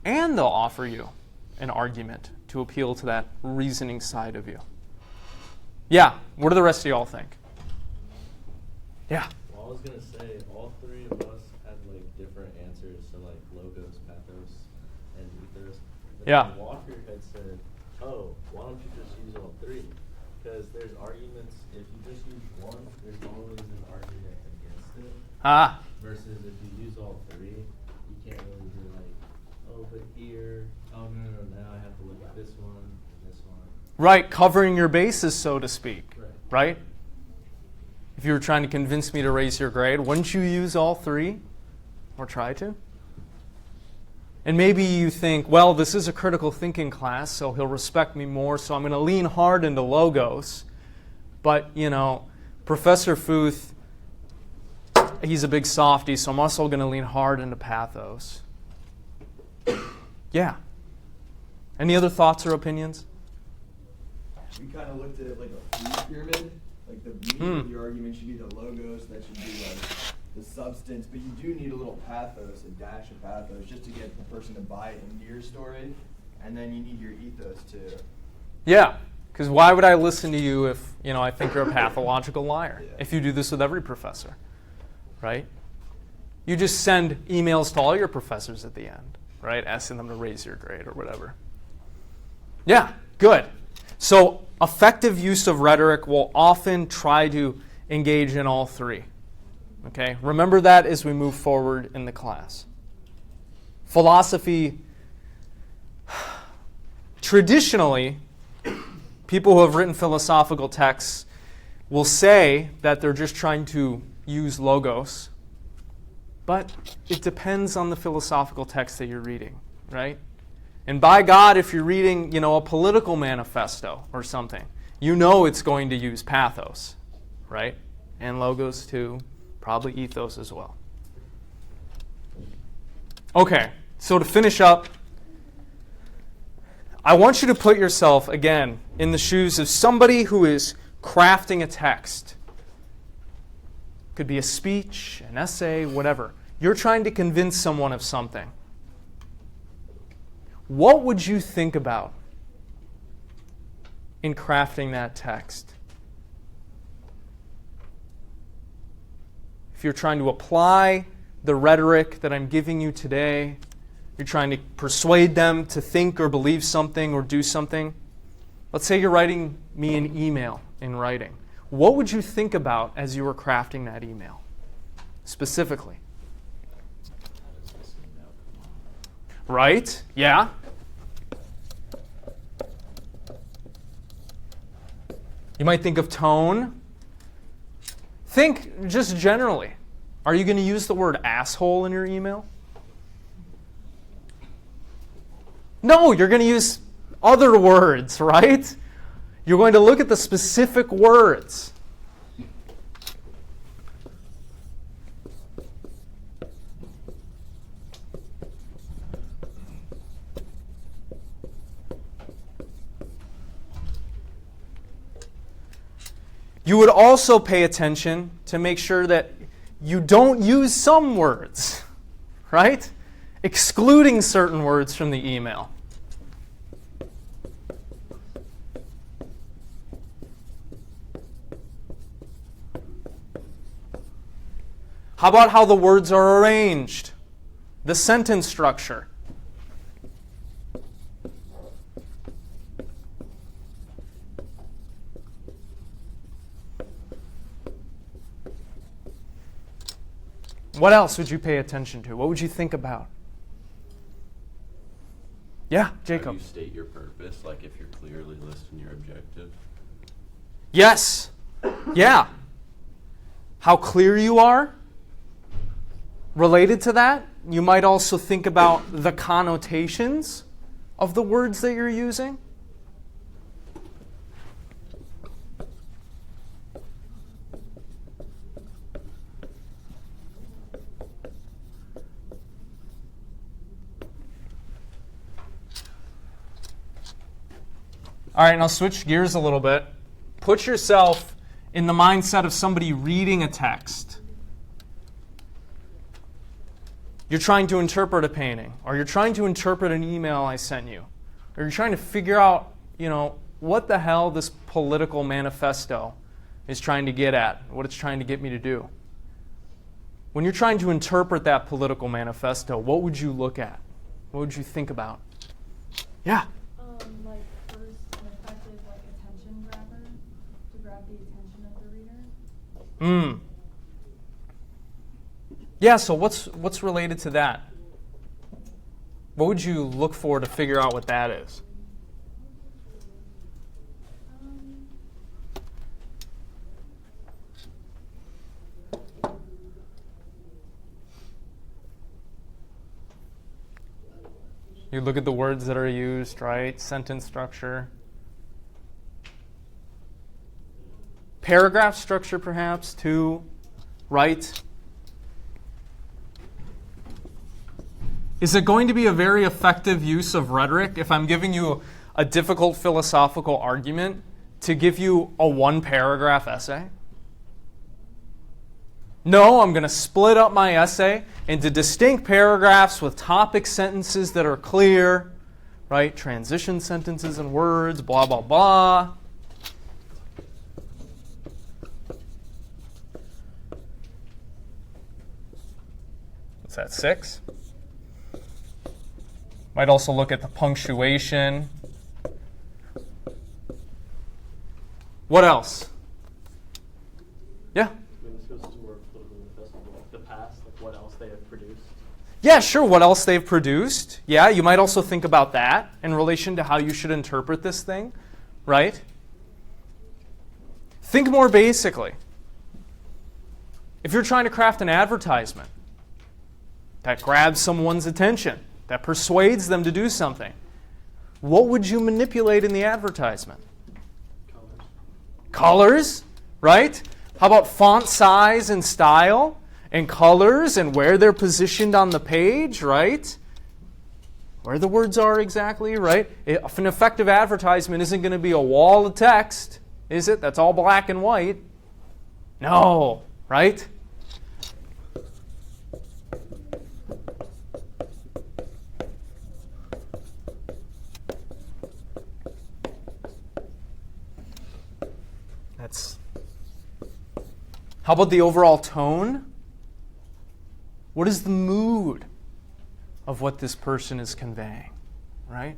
and they'll offer you an argument to appeal to that reasoning side of you. Yeah, what do the rest of y'all think? Yeah. Well, I was gonna say all three of us had like different answers to like logos, pathos, and ethos. But Yeah. then Walker had said, "Oh, why don't you just use all three?" Because there's arguments. If you just use one, there's always an argument against it. Ah, Versus if you use all three, you can't really be like, "Oh, but here, oh no, now I have to look at this one and this one." right, covering your bases, so to speak, Right. right? If you were trying to convince me to raise your grade, wouldn't you use all three? Or try to? And maybe you think, well, this is a critical thinking class, so he'll respect me more, so I'm going to lean hard into logos. But, Professor Futh, he's a big softie, so I'm also going to lean hard into pathos. Yeah. Any other thoughts or opinions? We kind of looked at it like a food pyramid. Like the meat of your argument should be the logos, that should be like the substance, but you do need a little pathos, a dash of pathos, just to get the person to buy into your story. And then you need your ethos too. Yeah, because why would I listen to you if, I think you're a pathological liar? Yeah. If you do this with every professor, right? You just send emails to all your professors at the end, right? Asking them to raise your grade or whatever. Yeah, good. So effective use of rhetoric will often try to engage in all three. Okay? Remember that as we move forward in the class. Philosophy, traditionally, people who have written philosophical texts will say that they're just trying to use logos, but it depends on the philosophical text that you're reading, right? And by God, if you're reading, a political manifesto or something, it's going to use pathos, right? And logos too, probably ethos as well. Okay, so to finish up, I want you to put yourself, again, in the shoes of somebody who is crafting a text. Could be a speech, an essay, whatever. You're trying to convince someone of something. What would you think about in crafting that text? If you're trying to apply the rhetoric that I'm giving you today, you're trying to persuade them to think or believe something or do something. Let's say you're writing me an email in writing. What would you think about as you were crafting that email, specifically? How does this email come off? Right? Yeah? You might think of tone. Think just generally. Are you going to use the word asshole in your email? No, you're going to use other words, right? You're going to look at the specific words. You would also pay attention to make sure that you don't use some words, right? Excluding certain words from the email. How about how the words are arranged? The sentence structure. What else would you pay attention to? What would you think about? Yeah, How Jacob. do you state your purpose, like if you're clearly listing your objective? Yes. Yeah. How clear you are related to that? you might also think about the connotations of the words that you're using. All right, now switch gears a little bit. Put yourself in the mindset of somebody reading a text. You're trying to interpret a painting, or you're trying to interpret an email I sent you, or you're trying to figure out, what the hell this political manifesto is trying to get at, what it's trying to get me to do. When you're trying to interpret that political manifesto, what would you look at? What would you think about? Yeah. Like first, an effective attention grabber to grab the attention of the reader. Yeah, so what's related to that? What would you look for to figure out what that is? You look at the words that are used, right? Sentence structure. Paragraph structure, perhaps, too, right? Is it going to be a very effective use of rhetoric if I'm giving you a difficult philosophical argument to give you a one-paragraph essay? No, I'm going to split up my essay into distinct paragraphs with topic sentences that are clear, right? Transition sentences and words, blah, blah, blah. What's that, 6? Might also look at the punctuation. What else? Yeah? This goes to more political manifesto, like the past, like what else they have produced. Yeah, sure, what else they've produced. Yeah, you might also think about that in relation to how you should interpret this thing, right? Think more basically. If you're trying to craft an advertisement that grabs someone's attention, that persuades them to do something, what would you manipulate in the advertisement? Colors, right? How about font size and style and colors and where they're positioned on the page, right? Where the words are exactly, right? If an effective advertisement isn't going to be a wall of text, is it? That's all black and white. No, right? How about the overall tone? What is the mood of what this person is conveying, right?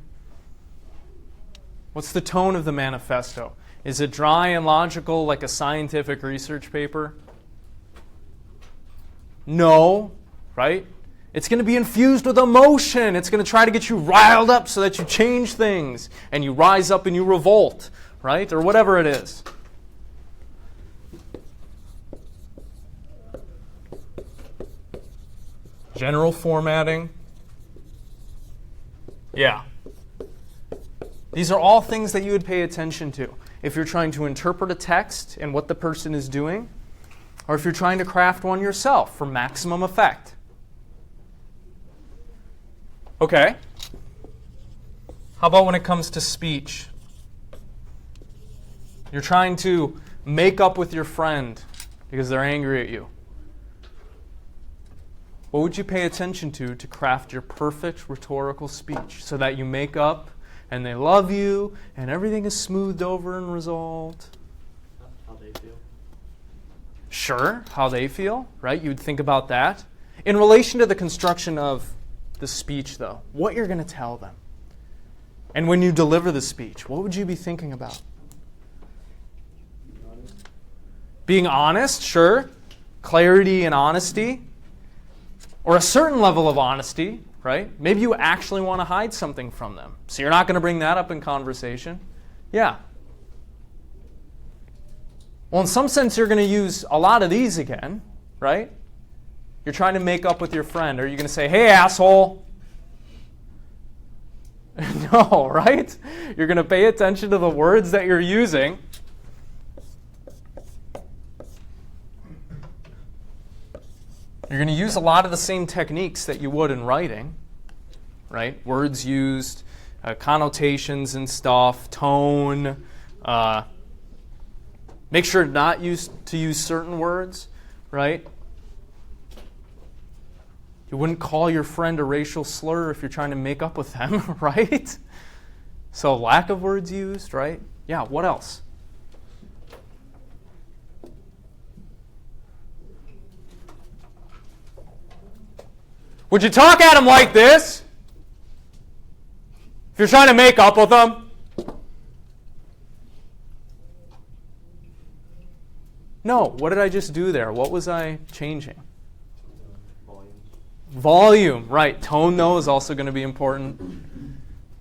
What's the tone of the manifesto? Is it dry and logical like a scientific research paper? No, right? It's going to be infused with emotion. It's going to try to get you riled up so that you change things and you rise up and you revolt, right? Or whatever it is. General formatting. Yeah. These are all things that you would pay attention to if you're trying to interpret a text and what the person is doing, or if you're trying to craft one yourself for maximum effect. Okay. How about when it comes to speech? You're trying to make up with your friend because they're angry at you. What would you pay attention to craft your perfect rhetorical speech so that you make up and they love you and everything is smoothed over and resolved? How they feel. Sure, how they feel, right? You'd think about that. In relation to the construction of the speech, though, what you're going to tell them. And when you deliver the speech, what would you be thinking about? Being honest, sure. Clarity and honesty. Or a certain level of honesty, right? Maybe you actually want to hide something from them. So you're not going to bring that up in conversation. Yeah. Well, in some sense, you're going to use a lot of these again, right? You're trying to make up with your friend. Are you going to say, hey, asshole? No, right? You're going to pay attention to the words that you're using. You're going to use a lot of the same techniques that you would in writing, right? Words used, connotations and stuff, tone. Make sure not to use certain words, right? You wouldn't call your friend a racial slur if you're trying to make up with them, right? So lack of words used, right? Yeah, what else? Would you talk at him like this if you're trying to make up with them? No, what did I just do there? What was I changing? Volume, right. Tone, though, is also going to be important.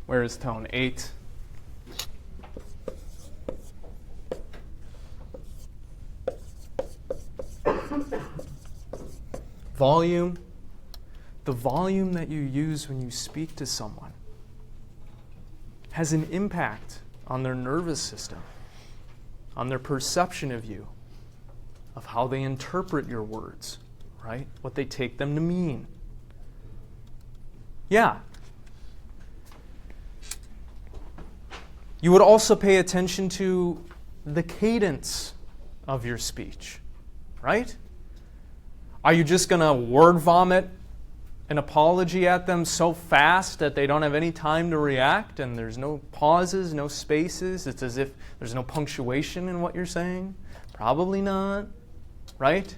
Where is tone? 8. Volume. The volume that you use when you speak to someone has an impact on their nervous system, on their perception of you, of how they interpret your words, right? What they take them to mean. Yeah. You would also pay attention to the cadence of your speech, right? Are you just going to word vomit an apology at them so fast that they don't have any time to react and there's no pauses, no spaces? It's as if there's no punctuation in what you're saying? Probably not, right?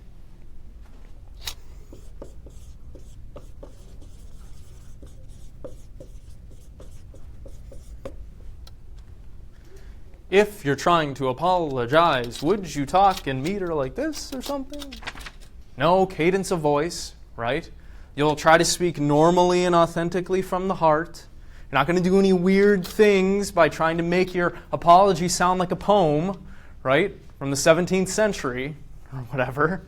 If you're trying to apologize, would you talk in meter like this or something? No, cadence of voice, right? You'll try to speak normally and authentically from the heart. You're not going to do any weird things by trying to make your apology sound like a poem, right? From the 17th century or whatever.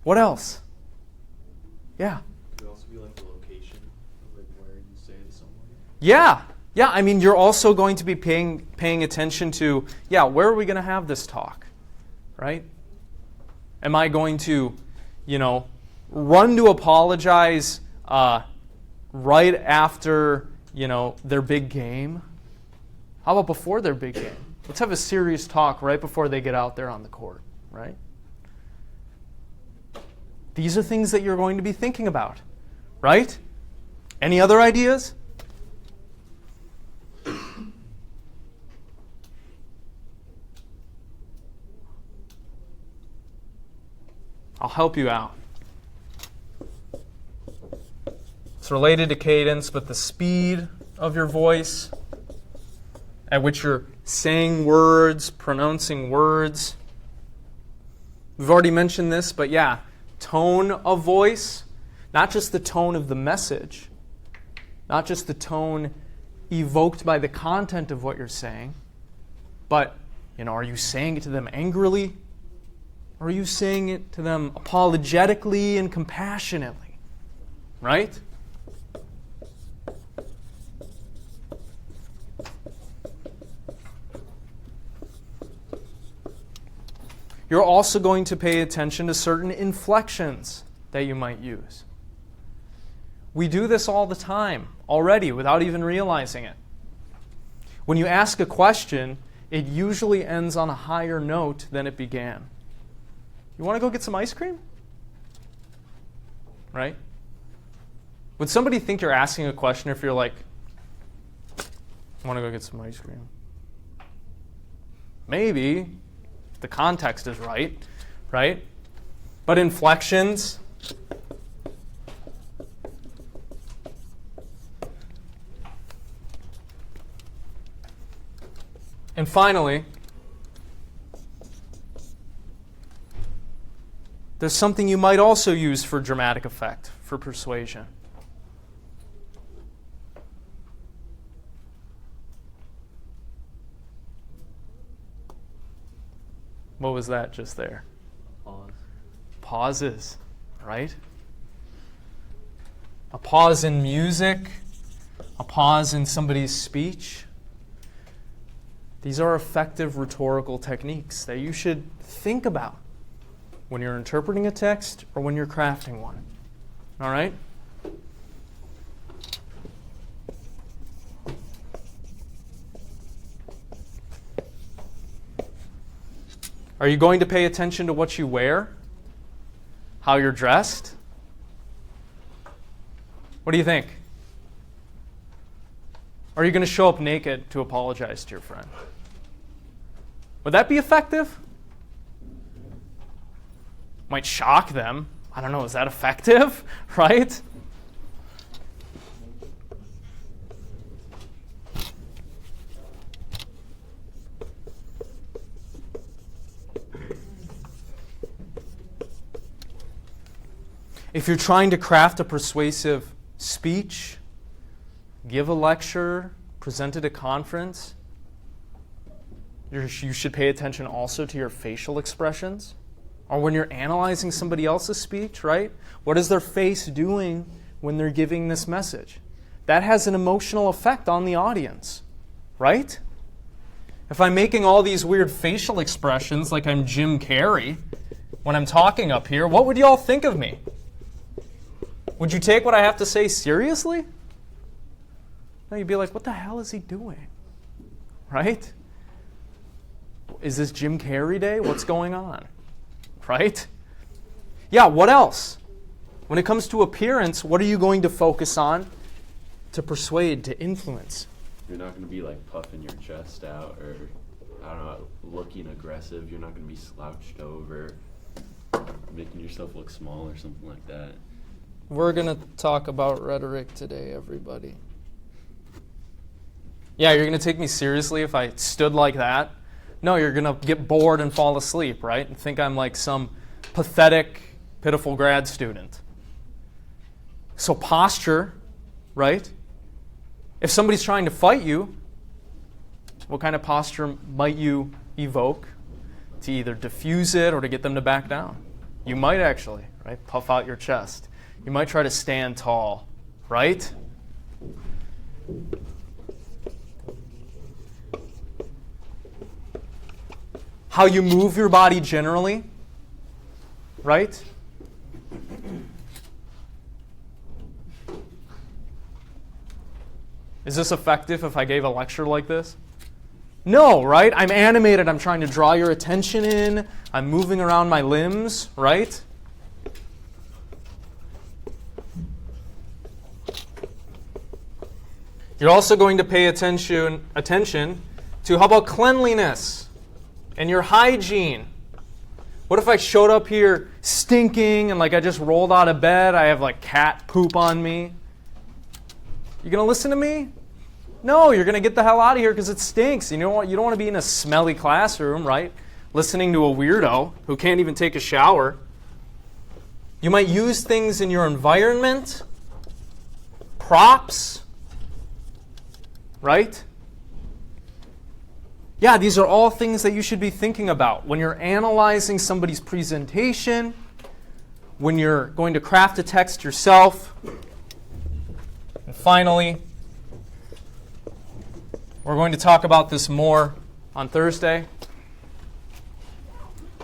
What else? Yeah. Could also be like the location of like where you say to someone. Yeah. Yeah, I mean, you're also going to be paying attention to, where are we going to have this talk, right? Am I going to, run to apologize right after, their big game? How about before their big game? Let's have a serious talk right before they get out there on the court, right? These are things that you're going to be thinking about, right? Any other ideas? I'll help you out. It's related to cadence, but the speed of your voice at which you're saying words, pronouncing words. We've already mentioned this, but tone of voice, not just the tone of the message, not just the tone evoked by the content of what you're saying, but, are you saying it to them angrily? Or are you saying it to them apologetically and compassionately? Right? You're also going to pay attention to certain inflections that you might use. We do this all the time already without even realizing it. When you ask a question, it usually ends on a higher note than it began. You want to go get some ice cream? Right? Would somebody think you're asking a question if you're like, I want to go get some ice cream? Maybe, if the context is right? But inflections, and finally, there's something you might also use for dramatic effect, for persuasion. What was that just there? Pause. pauses, right? A pause in music, a pause in somebody's speech. These are effective rhetorical techniques that you should think about when you're interpreting a text or when you're crafting one. All right? Are you going to pay attention to what you wear? How you're dressed? What do you think? Are you going to show up naked to apologize to your friend? Would that be effective? Might shock them. I don't know, is that effective? Right? If you're trying to craft a persuasive speech, give a lecture, present at a conference, you should pay attention also to your facial expressions. Or when you're analyzing somebody else's speech, right? What is their face doing when they're giving this message? That has an emotional effect on the audience, right? If I'm making all these weird facial expressions like I'm Jim Carrey when I'm talking up here, what would you all think of me? Would you take what I have to say seriously? No, you'd be like, what the hell is he doing? Right? Is this Jim Carrey day? What's going on? Right? Yeah, what else? When it comes to appearance, what are you going to focus on to persuade, to influence? You're not going to be like puffing your chest out or, I don't know, looking aggressive. You're not going to be slouched over, making yourself look small or something like that. We're going to talk about rhetoric today, everybody. Yeah, you're going to take me seriously if I stood like that? No, you're going to get bored and fall asleep, right? And think I'm like some pathetic, pitiful grad student. So posture, right? If somebody's trying to fight you, what kind of posture might you evoke to either diffuse it or to get them to back down? You might actually, right? Puff out your chest. You might try to stand tall, right? How you move your body generally, right? Is this effective if I gave a lecture like this? No, right? I'm animated. I'm trying to draw your attention in. I'm moving around my limbs, right? You're also going to pay attention to how about cleanliness and your hygiene. What if I showed up here stinking and like I just rolled out of bed, I have like cat poop on me? You going to listen to me? No, you're going to get the hell out of here because it stinks. You know what? You don't want to be in a smelly classroom, right? Listening to a weirdo who can't even take a shower. You might use things in your environment, props, right? Yeah, these are all things that you should be thinking about when you're analyzing somebody's presentation, when you're going to craft a text yourself. And finally, we're going to talk about this more on Thursday.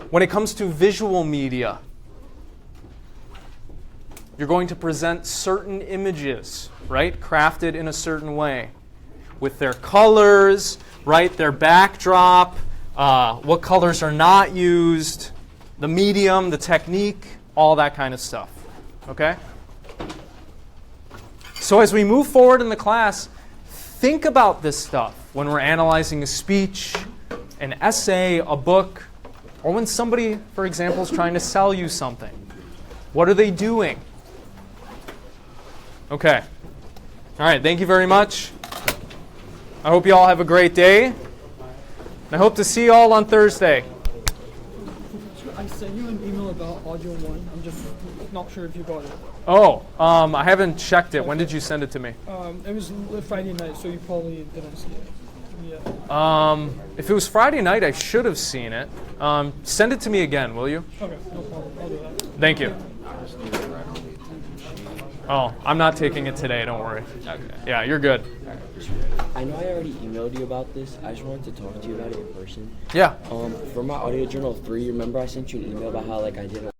When it comes to visual media, you're going to present certain images, right? Crafted in a certain way. With their colors, right? Their backdrop, what colors are not used, the medium, the technique, all that kind of stuff. Okay? So as we move forward in the class, think about this stuff when we're analyzing a speech, an essay, a book, or when somebody, for example, is trying to sell you something. What are they doing? Okay. All right, thank you very much. I hope you all have a great day. I hope to see you all on Thursday. I sent you an email about Audio 1. I'm just not sure if you got it. Oh, I haven't checked it. When did you send it to me? It was Friday night, so you probably didn't see it. to me yet. If it was Friday night, I should have seen it. Send it to me again, will you? Okay, no problem. I'll do that. Thank you. Oh, I'm not taking it today, don't worry. Okay. Yeah, you're good. I know I already emailed you about this. I just wanted to talk to you about it in person. Yeah. For my audio journal 3, remember I sent you an email about how like I didn't